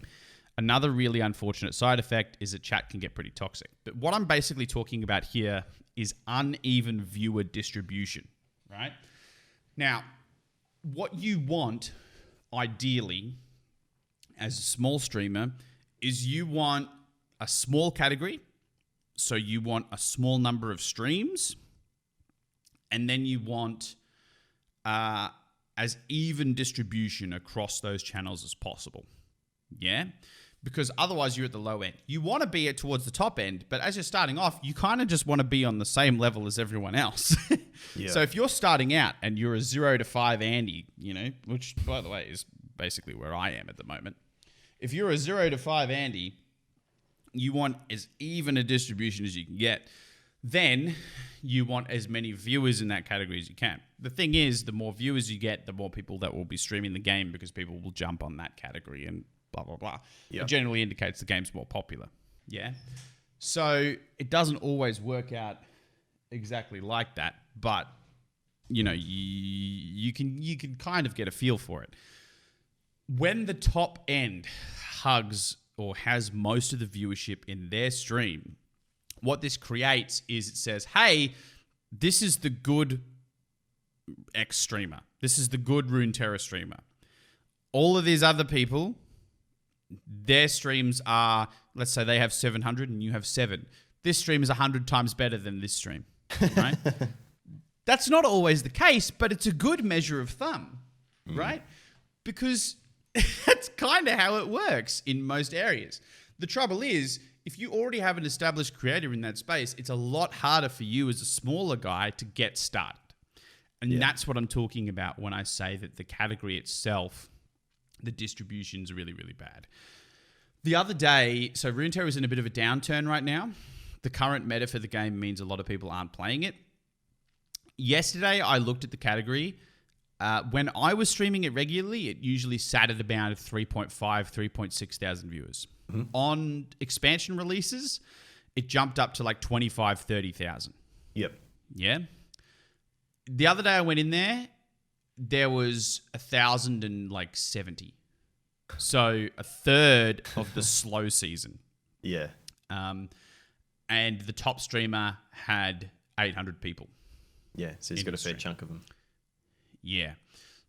Another really unfortunate side effect is that chat can get pretty toxic. But what I'm basically talking about here is uneven viewer distribution, right? Now, what you want, ideally, as a small streamer, is you want a small category, so you want a small number of streams, and then you want as even distribution across those channels as possible, yeah? Because otherwise you're at the low end. You want to be towards the top end, but as you're starting off, you kind of just want to be on the same level as everyone else. Yeah. So if you're starting out and you're a 0 to 5 Andy, which, by the way, is basically where I am at the moment. If you're a 0 to 5 Andy, you want as even a distribution as you can get. Then you want as many viewers in that category as you can. The thing is, the more viewers you get, the more people that will be streaming the game because people will jump on that category and blah, blah, blah. Yep. It generally indicates the game's more popular. Yeah. So it doesn't always work out exactly like that, but you can kind of get a feel for it. When the top end hugs or has most of the viewership in their stream, what this creates is it says, hey, this is the good X streamer. This is the good Runeterra streamer. All of these other people, their streams are, let's say they have 700 and you have 7. This stream is 100 times better than this stream, right? That's not always the case, but it's a good measure of thumb, right? Because that's kind of how it works in most areas. The trouble is, if you already have an established creator in that space, it's a lot harder for you as a smaller guy to get started. And that's what I'm talking about when I say that the category itself, the distribution's really, really bad. The other day, so Runeterra is in a bit of a downturn right now. The current meta for the game means a lot of people aren't playing it. Yesterday, I looked at the category. When I was streaming it regularly, it usually sat at about 3.5, 3.6 thousand viewers. On expansion releases, it jumped up to like 25, 30,000. Yep. Yeah. The other day I went in there was 1,070. So a third of the slow season. Yeah. And the top streamer had 800 people. Yeah, so he's got a fair chunk of them. Yeah.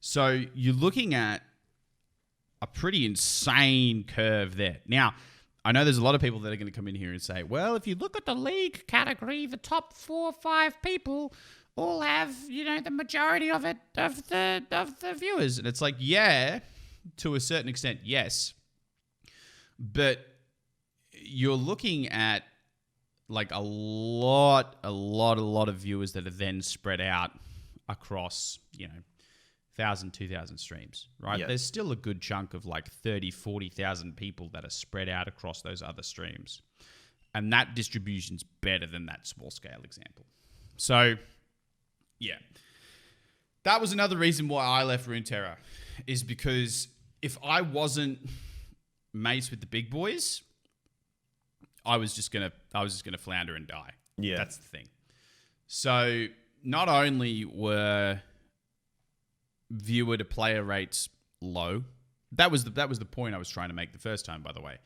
So you're looking at a pretty insane curve there. Now, I know there's a lot of people that are going to come in here and say, well, if you look at the league category, the top 4 or 5 people all have, the majority of it, of the viewers. And it's like, yeah, to a certain extent, yes. But you're looking at like a lot of viewers that are then spread out across, 1,000, 2,000 streams, right? Yeah. There's still a good chunk of like 30, 40,000 people that are spread out across those other streams. And that distribution's better than that small scale example. So, yeah. That was another reason why I left Runeterra, is because if I wasn't mates with the big boys, I was just gonna flounder and die. Yeah. That's the thing. So not only were viewer to player rates low, that was the point I was trying to make the first time, by the way,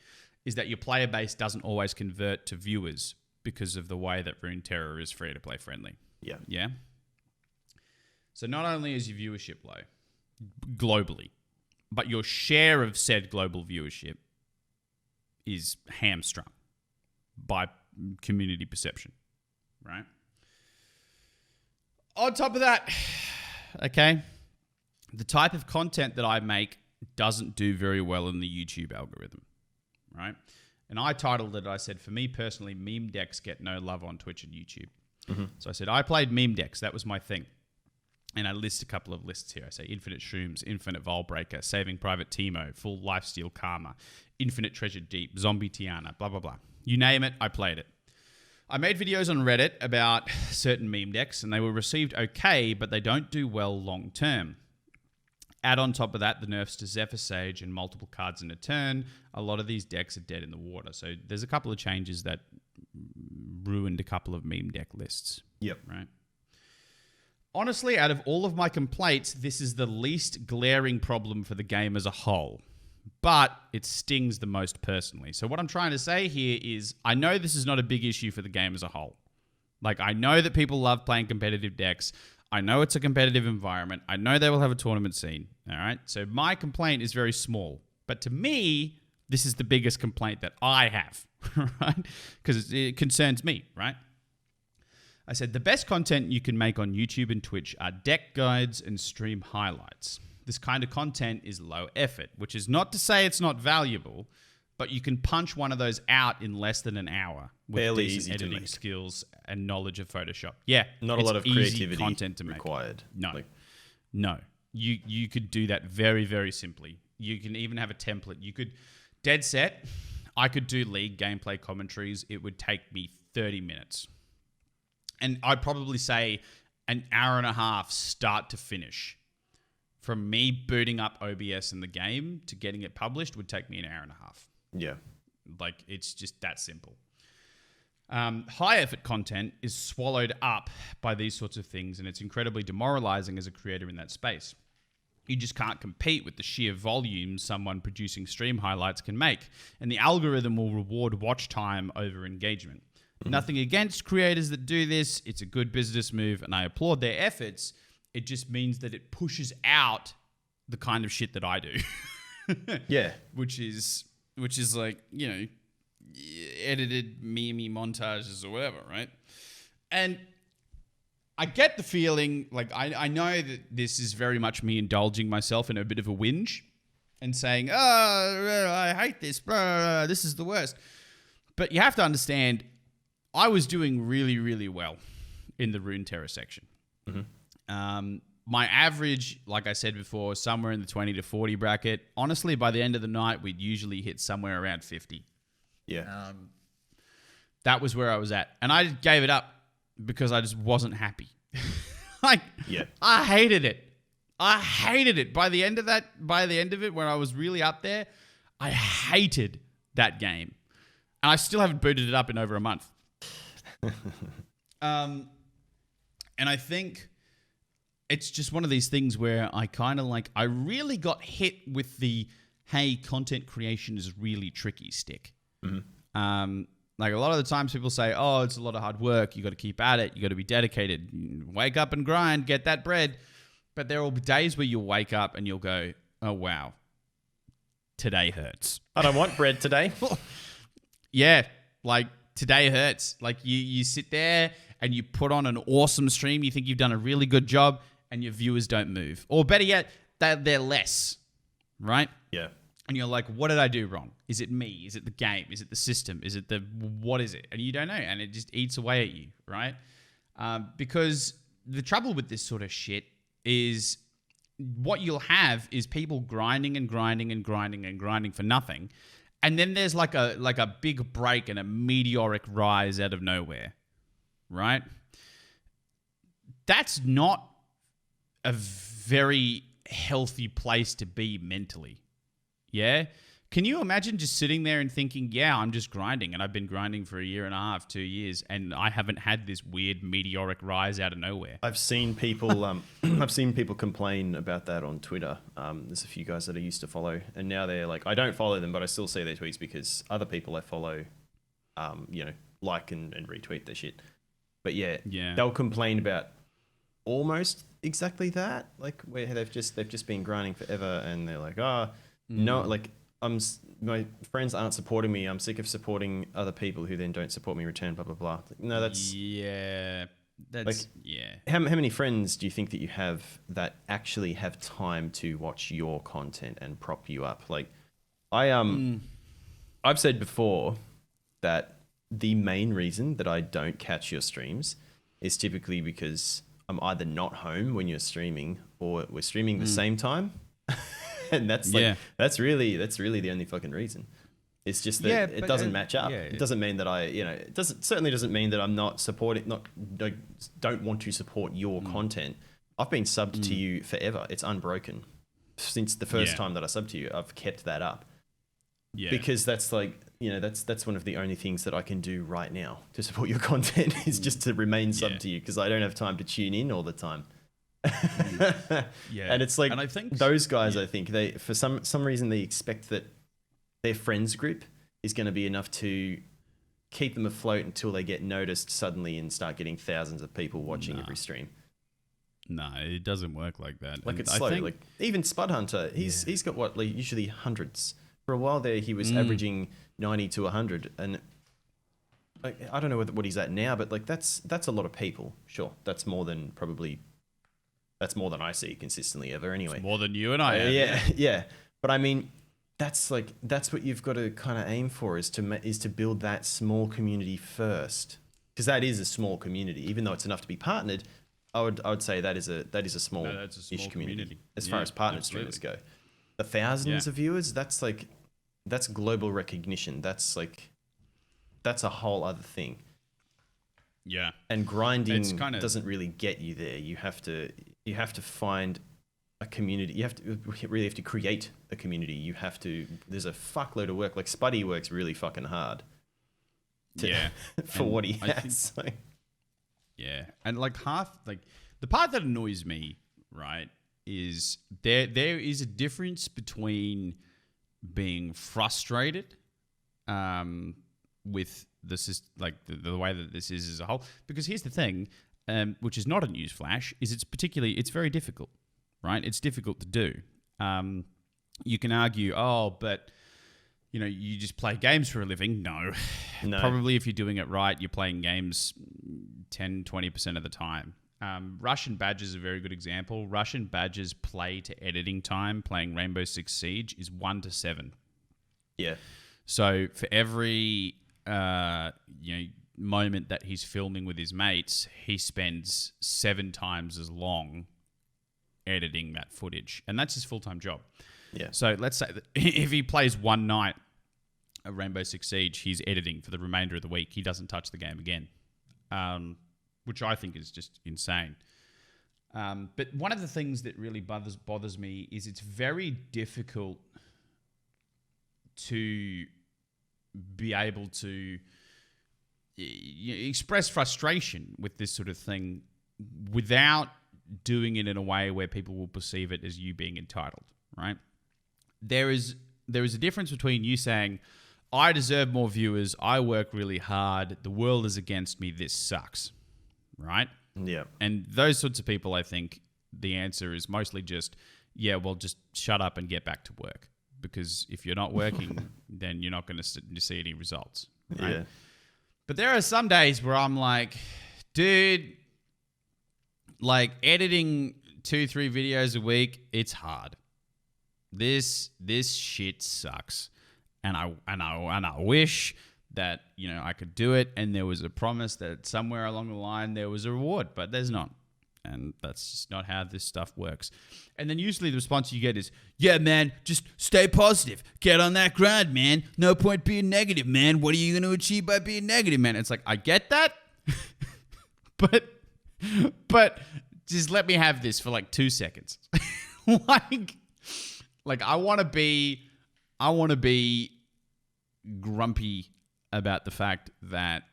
is that your player base doesn't always convert to viewers because of the way that Runeterra is free to play friendly. Yeah. Yeah. So not only is your viewership low globally, but your share of said global viewership is hamstrung by community perception, right? On top of that, okay, the type of content that I make doesn't do very well in the YouTube algorithm, right? And I titled it, I said, for me personally, meme decks get no love on Twitch and YouTube. Mm-hmm. So I said, I played meme decks. That was my thing. And I list a couple of lists here. I say Infinite Shrooms, Infinite Volbreaker, Saving Private Timo, Full Lifesteal Karma, Infinite Treasure Deep, Zombie Tiana, blah, blah, blah. You name it, I played it. I made videos on Reddit about certain meme decks, and they were received okay, but they don't do well long term. Add on top of that the nerfs to Zephyr Sage and multiple cards in a turn. A lot of these decks are dead in the water. So there's a couple of changes that ruined a couple of meme deck lists. Yep. Right. Honestly, out of all of my complaints, this is the least glaring problem for the game as a whole, but it stings the most personally. So what I'm trying to say here is I know this is not a big issue for the game as a whole. Like, I know that people love playing competitive decks. I know it's a competitive environment. I know they will have a tournament scene. All right. So my complaint is very small, but to me, this is the biggest complaint that I have, right? Because it concerns me, right? I said the best content you can make on YouTube and Twitch are deck guides and stream highlights. This kind of content is low effort, which is not to say it's not valuable, but you can punch one of those out in less than an hour with fairly decent easy to editing make. skills and knowledge of Photoshop. Yeah, Not a lot of creativity content to make. required. No. You could do that very, very simply. You can even have a template. You could, dead set, I could do league gameplay commentaries. It would take me 30 minutes. And I'd probably say an hour and a half start to finish. From me booting up OBS in the game to getting it published would take me an hour and a half. Yeah. Like, it's just that simple. High effort content is swallowed up by these sorts of things, and it's incredibly demoralizing as a creator in that space. You just can't compete with the sheer volume someone producing stream highlights can make, and the algorithm will reward watch time over engagement. Nothing against creators that do this. It's a good business move, and I applaud their efforts. It just means that it pushes out the kind of shit that I do. Yeah. Which is which is like, edited meme montages or whatever, right? And I get the feeling, like, I know that this is very much me indulging myself in a bit of a whinge and saying, I hate this, this is the worst. But you have to understand, I was doing really, really well in the Runeterra section. Mm-hmm. My average, like I said before, somewhere in the 20 to 40 bracket. Honestly, by the end of the night, we'd usually hit somewhere around 50. Yeah. That was where I was at. And I gave it up because I just wasn't happy. I hated it. I hated it. By the end of it, when I was really up there, I hated that game. And I still haven't booted it up in over a month. And I think it's just one of these things where I kind of I really got hit with the, hey, content creation is really tricky stick. Mm-hmm. Like a lot of the times people say, oh, it's a lot of hard work. You got to keep at it. You got to be dedicated. Wake up and grind, get that bread. But there will be days where you'll wake up and you'll go, oh, wow, today hurts. I don't want bread today. Yeah, like today hurts. Like you sit there and you put on an awesome stream. You think you've done a really good job and your viewers don't move. Or better yet, they're less, right? Yeah. And you're like, what did I do wrong? Is it me? Is it the game? Is it the system? Is it what is it? And you don't know. And it just eats away at you, right? Because the trouble with this sort of shit is what you'll have is people grinding and grinding and grinding and grinding for nothing. And then there's like a big break and a meteoric rise out of nowhere, right? That's not a very healthy place to be mentally. Yeah? Can you imagine just sitting there and thinking, yeah, I'm just grinding and I've been grinding for 1.5 years, 2 years, and I haven't had this weird meteoric rise out of nowhere? I've seen people complain about that on Twitter. There's a few guys that I used to follow, and now they're like, I don't follow them, but I still see their tweets because other people I follow, like and retweet their shit. But yeah, they'll complain about almost exactly that, like where they've just been grinding forever, and they're like, no, like my friends aren't supporting me. I'm sick of supporting other people who then don't support me in return. Blah blah blah. No, that's How many friends do you think that you have that actually have time to watch your content and prop you up? Like, I've said before that the main reason that I don't catch your streams is typically because I'm either not home when you're streaming or we're streaming the same time. And that's really the only fucking reason. It's just that it doesn't match up. It doesn't mean that it certainly doesn't mean that I'm not supporting, don't want to support your content. I've been subbed to you forever. It's unbroken. Since the first time that I subbed to you, I've kept that up. Yeah. Because that's that's one of the only things that I can do right now to support your content is just to remain subbed to you, because I don't have time to tune in all the time. And it's like, and I think those guys, I think they, for some reason, they expect that their friends group is going to be enough to keep them afloat until they get noticed suddenly and start getting thousands of people watching every stream. No, it doesn't work like that. Like, it's slow. Like even Spud Hunter, he's got usually hundreds. For a while there, he was averaging 90 to 100, and I don't know what he's at now, but like that's a lot of people. Sure, that's more than I see consistently ever. Anyway, it's more than you and I. Yeah. But I mean, that's what you've got to kind of aim for is to build that small community first, because that is a small community. Even though it's enough to be partnered, I would say that is a small-ish community as far as partnered streamers go. The thousands of viewers, that's global recognition. That's a whole other thing. Yeah. And grinding doesn't really get you there. You have to find a community. You really have to create a community. There's a fuckload of work. Like Spuddy works really fucking hard. For what he has. Yeah. And the part that annoys me, right, is there is a difference between being frustrated with the way that this is as a whole. Because here's the thing, which is not a news flash, is it's very difficult, right? It's difficult to do. You can argue, but you just play games for a living. No. Probably if you're doing it right, you're playing games 10, 20% of the time. Russian Badgers is a very good example. Russian Badgers play to editing time playing Rainbow Six Siege is 1 to 7. Yeah. So for every moment that he's filming with his mates, he spends 7 times as long editing that footage, and that's his full-time job. Yeah. So let's say that if he plays one night of Rainbow Six Siege, he's editing for the remainder of the week. He doesn't touch the game again, which I think is just insane. But one of the things that really bothers me is it's very difficult to be able to express frustration with this sort of thing without doing it in a way where people will perceive it as you being entitled, right? There is a difference between you saying, I deserve more viewers, I work really hard, the world is against me, this sucks, right? Yeah. And those sorts of people, I think the answer is mostly just, yeah, well, just shut up and get back to work. Because if you're not working, then you're not going to see any results, right? Yeah. But there are some days where I'm like, dude, like editing 2-3 videos a week, it's hard. This shit sucks, and I wish that I could do it, and there was a promise that somewhere along the line there was a reward, but there's not, and that's just not how this stuff works. And then usually the response you get is, "Yeah, man, just stay positive, get on that grind, man. No point being negative, man. What are you going to achieve by being negative, man?" It's like, I get that, but just let me have this for like 2 seconds, Like I want to be grumpy about the fact that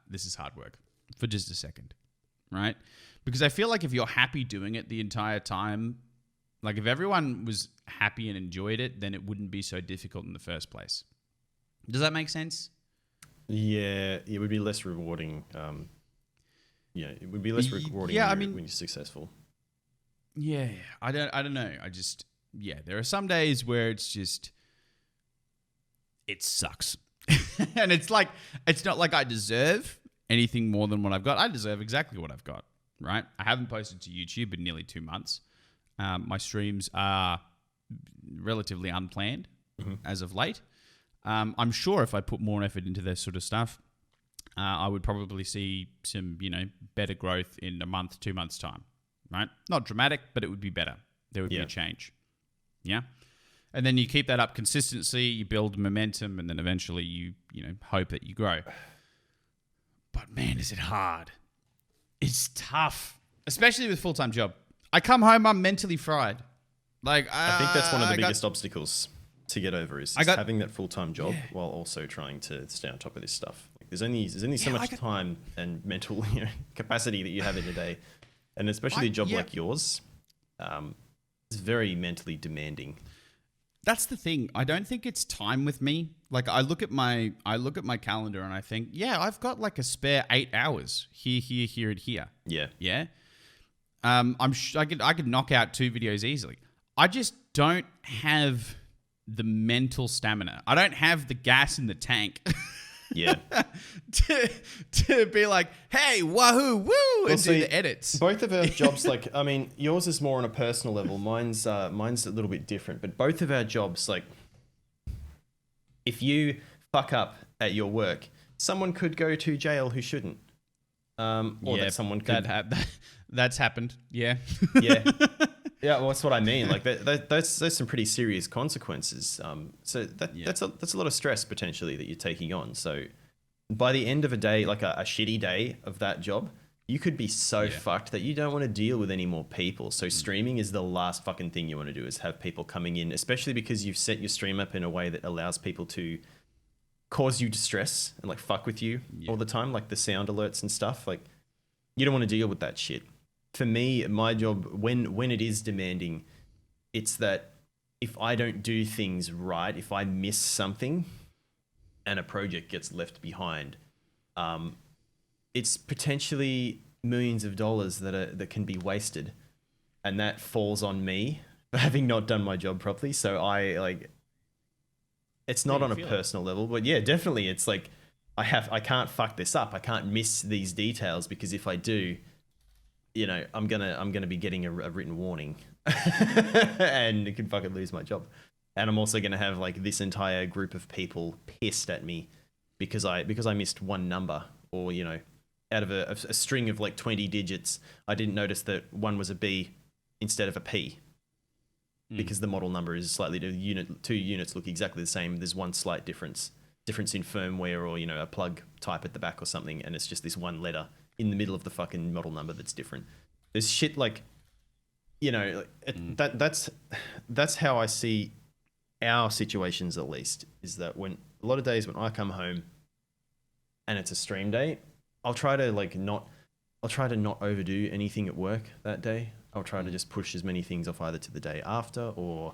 this is hard work for just a second, right? Because I feel like if you're happy doing it the entire time, like if everyone was happy and enjoyed it, then it wouldn't be so difficult in the first place. Does that make sense? Yeah, it would be less rewarding. It would be less rewarding when you're successful. Yeah, I don't know. There are some days where it sucks. And it's not like I deserve anything more than what I've got. I deserve exactly what I've got, right? I haven't posted to YouTube in nearly 2 months. My streams are relatively unplanned as of late. I'm sure if I put more effort into this sort of stuff, I would probably see some, better growth in a month, 2 months' time, right? Not dramatic, but it would be better. There would be a change. Yeah. And then you keep that up consistency, you build momentum, and then eventually you hope that you grow. But man, is it hard. It's tough, especially with a full-time job. I come home, I'm mentally fried. I think that's one of the biggest obstacles to get over is having that full-time job while also trying to stay on top of this stuff. There's only so much time and mental capacity that you have in a day. And especially a job like yours, it's very mentally demanding. That's the thing. I don't think it's time with me. Like I look at my calendar and I think, I've got like a spare 8 hours here, and here. Yeah. Yeah. I could knock out 2 videos easily. I just don't have the mental stamina. I don't have the gas in the tank. Yeah. to be like, hey, wahoo, woo, and do the edits. Both of our jobs, yours is more on a personal level. Mine's a little bit different. But both of our jobs, if you fuck up at your work, someone could go to jail who shouldn't. That someone could. That's happened. Yeah. Yeah. Yeah, well, that's what I mean. That's some pretty serious consequences. So that's a lot of stress potentially that you're taking on. So by the end of a day, like a shitty day of that job, you could be so fucked that you don't want to deal with any more people. So streaming is the last fucking thing you want to do, is have people coming in, especially because you've set your stream up in a way that allows people to cause you distress and fuck with you all the time, like the sound alerts and stuff. You don't want to deal with that shit. For me, my job, when it is demanding, it's that if I don't do things right, if I miss something and a project gets left behind, it's potentially millions of dollars that can be wasted, and that falls on me for having not done my job properly. So it's not on a personal level, but yeah, definitely. It's like I can't fuck this up. I can't miss these details because if I do, you know, I'm gonna be getting a written warning, and it can fucking lose my job. And I'm also gonna have like this entire group of people pissed at me because I missed one number, or you know, out of a string of like 20 digits, I didn't notice that one was a B instead of a P. Because the model number is slightly different. Two units look exactly the same. There's one slight difference in firmware, or you know, a plug type at the back or something, and it's just this one letter in the middle of the fucking model number that's different. There's shit like, you know, that's how I see our situations, at least, is that when a lot of days when I come home and it's a stream day, I'll try to not overdo anything at work that day. I'll try to just push as many things off either to the day after, or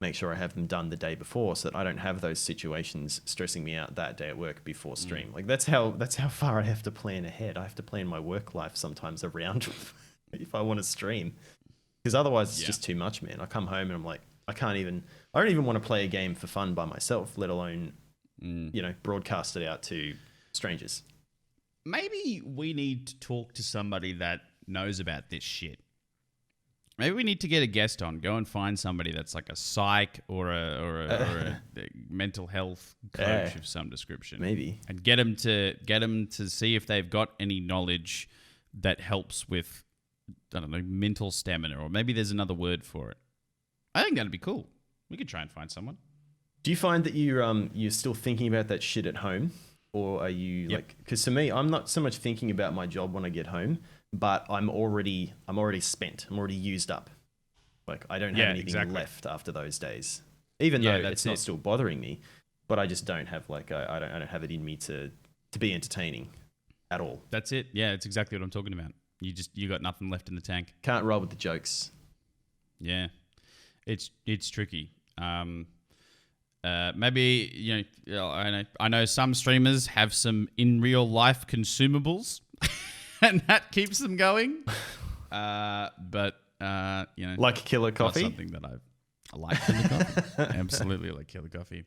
make sure I have them done the day before, so that I don't have those situations stressing me out that day at work before stream. Like that's how far I have to plan ahead. I have to plan my work life sometimes around if I want to stream, because otherwise it's just too much, man. I come home and I'm like, I don't even want to play a game for fun by myself, let alone you know, broadcast it out to strangers. Maybe we need to talk to somebody that knows about this shit. Maybe we need to get a guest on. Go and find somebody that's like a psych or a mental health coach of some description. Maybe, and get them to see if they've got any knowledge that helps with, I don't know, mental stamina, or maybe there's another word for it. I think that'd be cool. We could try and find someone. Do you find that you're still thinking about that shit at home, or are you like? Because to me, I'm not so much thinking about my job when I get home. But I'm already spent. I'm already used up. Like I don't have anything left after those days. Even though it's not still bothering me, but I just don't have like I don't have it in me to be entertaining at all. That's it. Yeah, it's exactly what I'm talking about. You got nothing left in the tank. Can't roll with the jokes. Yeah, it's tricky. Maybe you know I know some streamers have some in real life consumables. And that keeps them going. But you know, like Killer Coffee. Something that I like Killer Coffee. Absolutely like Killer Coffee.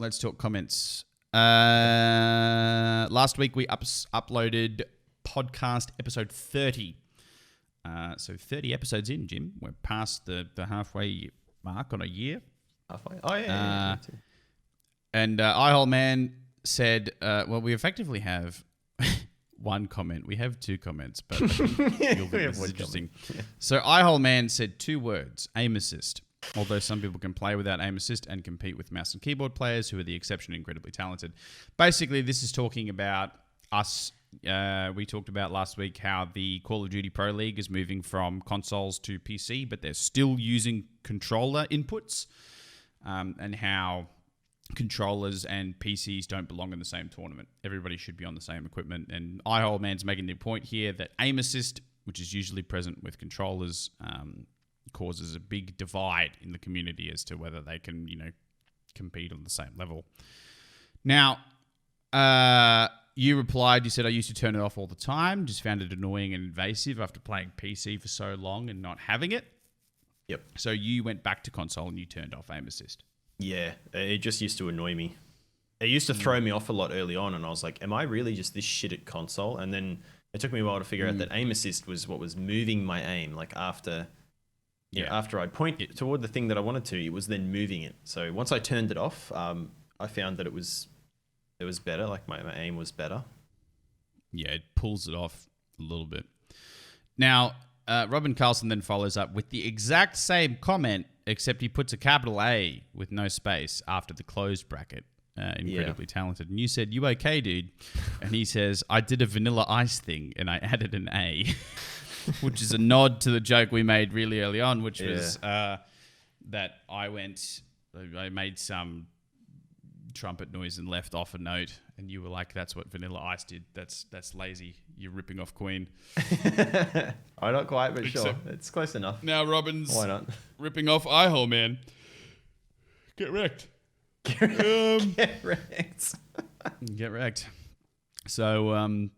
Let's talk comments. Last week we uploaded podcast episode 30. So 30 episodes in, Jim. We're past the halfway mark on a year. Halfway. Oh yeah. And iHole Man said, well, we effectively have one comment. We have two comments, but you'll think this is interesting. Yeah. So iHole Man said 2 words: aim assist. Although some people can play without aim assist and compete with mouse and keyboard players who are the exception and incredibly talented. Basically, this is talking about us. We talked about last week how the Call of Duty Pro League is moving from consoles to PC, but they're still using controller inputs, and how controllers and PCs don't belong in the same tournament. Everybody should be on the same equipment. And iHole Man's making the point here that aim assist, which is usually present with controllers, causes a big divide in the community as to whether they can, you know, compete on the same level. Now, you replied, you said, I used to turn it off all the time, just found it annoying and invasive after playing PC for so long and not having it. Yep. So you went back to console and you turned off aim assist. Yeah, it just used to annoy me. It used to throw me off a lot early on, and I was like, am I really just this shit at console? And then it took me a while to figure out that aim assist was what was moving my aim. Like after I'd point toward the thing that I wanted to, it was then moving it. So once I turned it off, I found that it was better. Like my aim was better. Yeah, it pulls it off a little bit. Now, Robin Carlson then follows up with the exact same comment, except he puts a capital A with no space after the closed bracket. Incredibly talented. And you said, you okay, dude? And he says, I did a Vanilla Ice thing and I added an A, which is a nod to the joke we made really early on, which was that I made some trumpet noise and left off a note, and you were like, that's what Vanilla Ice did. That's lazy. You're ripping off Queen. I'm not quite, but sure. It's close enough. Now Robin's Why not? ripping off iHole Man. Get wrecked. Get wrecked. Get wrecked. So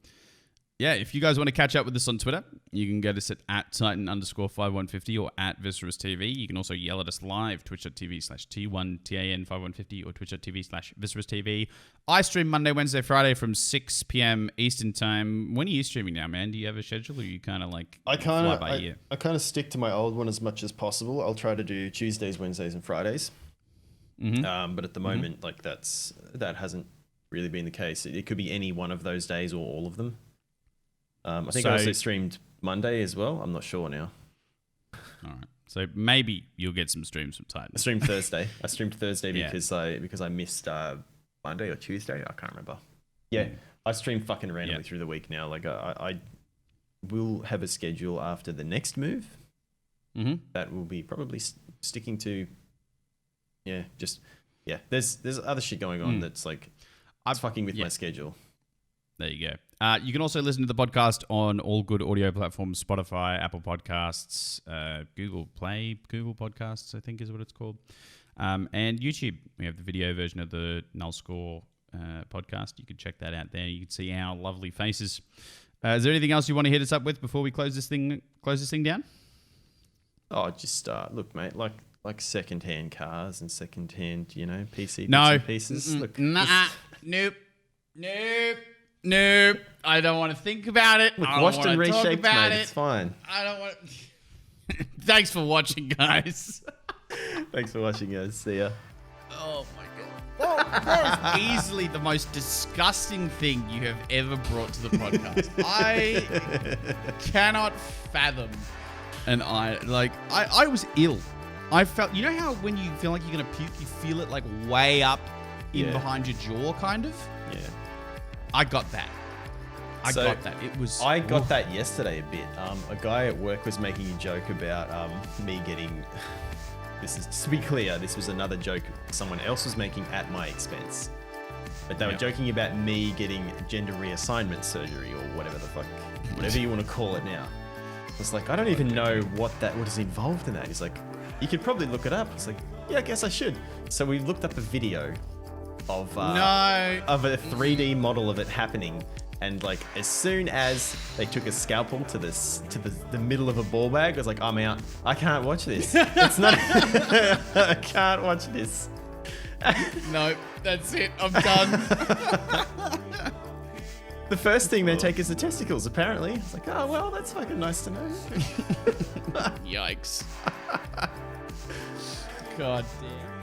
yeah, if you guys want to catch up with us on Twitter, you can get us at Titan_5150 or at Viscerous TV. You can also yell at us live, twitch.tv/T1TAN5150 or twitch.tv/Viscerous TV. I stream Monday, Wednesday, Friday from 6 p.m. Eastern Time. When are you streaming now, man? Do you have a schedule or you kind of like fly by ear? I kind of stick to my old one as much as possible. I'll try to do Tuesdays, Wednesdays, and Fridays. But at the moment, like that hasn't really been the case. It could be any one of those days or all of them. I think I also streamed Monday as well. I'm not sure now. All right. So maybe you'll get some streams from Titan. I streamed Thursday. because I missed Monday or Tuesday. I can't remember. Yeah, I stream fucking randomly through the week now. Like I will have a schedule after the next move. That will be probably sticking to. There's other shit going on that's like it's fucking with my schedule. There you go. You can also listen to the podcast on all good audio platforms: Spotify, Apple Podcasts, Google Play, Google Podcasts, I think is what it's called, and YouTube. We have the video version of the NULLSCORE podcast. You can check that out there. You can see our lovely faces. Is there anything else you want to hit us up with before we close this thing down? Oh, just look, mate. Like second-hand cars and second-hand, PC bits and pieces. Look, Nope. I don't want to think about it. Look, I don't washed want and to talk reshaped, about mate. it. It's fine. I don't want. Thanks for watching, guys. Thanks for watching, guys. See ya. Oh my god. That is easily the most disgusting thing you have ever brought to the podcast. I cannot fathom. And I was ill. I felt, you know how when you feel like you're going to puke, you feel it like way up in behind your jaw, kind of? Yeah. I got that. I got that. It was. I got that yesterday a bit. A guy at work was making a joke about me getting. This is, to be clear, this was another joke someone else was making at my expense. But they were joking about me getting gender reassignment surgery or whatever the fuck, whatever you want to call it now. I was like, I don't even know what is involved in that. He's like, you could probably look it up. It's like, yeah, I guess I should. So we looked up a video of a 3D model of it happening, and like as soon as they took a scalpel to the middle of a ball bag, I was like, I'm out. I can't watch this. It's not. I can't watch this. Nope, that's it. I'm done. The first thing they take is the testicles, apparently. It's like, oh, well, that's fucking nice to know. Yikes. God damn.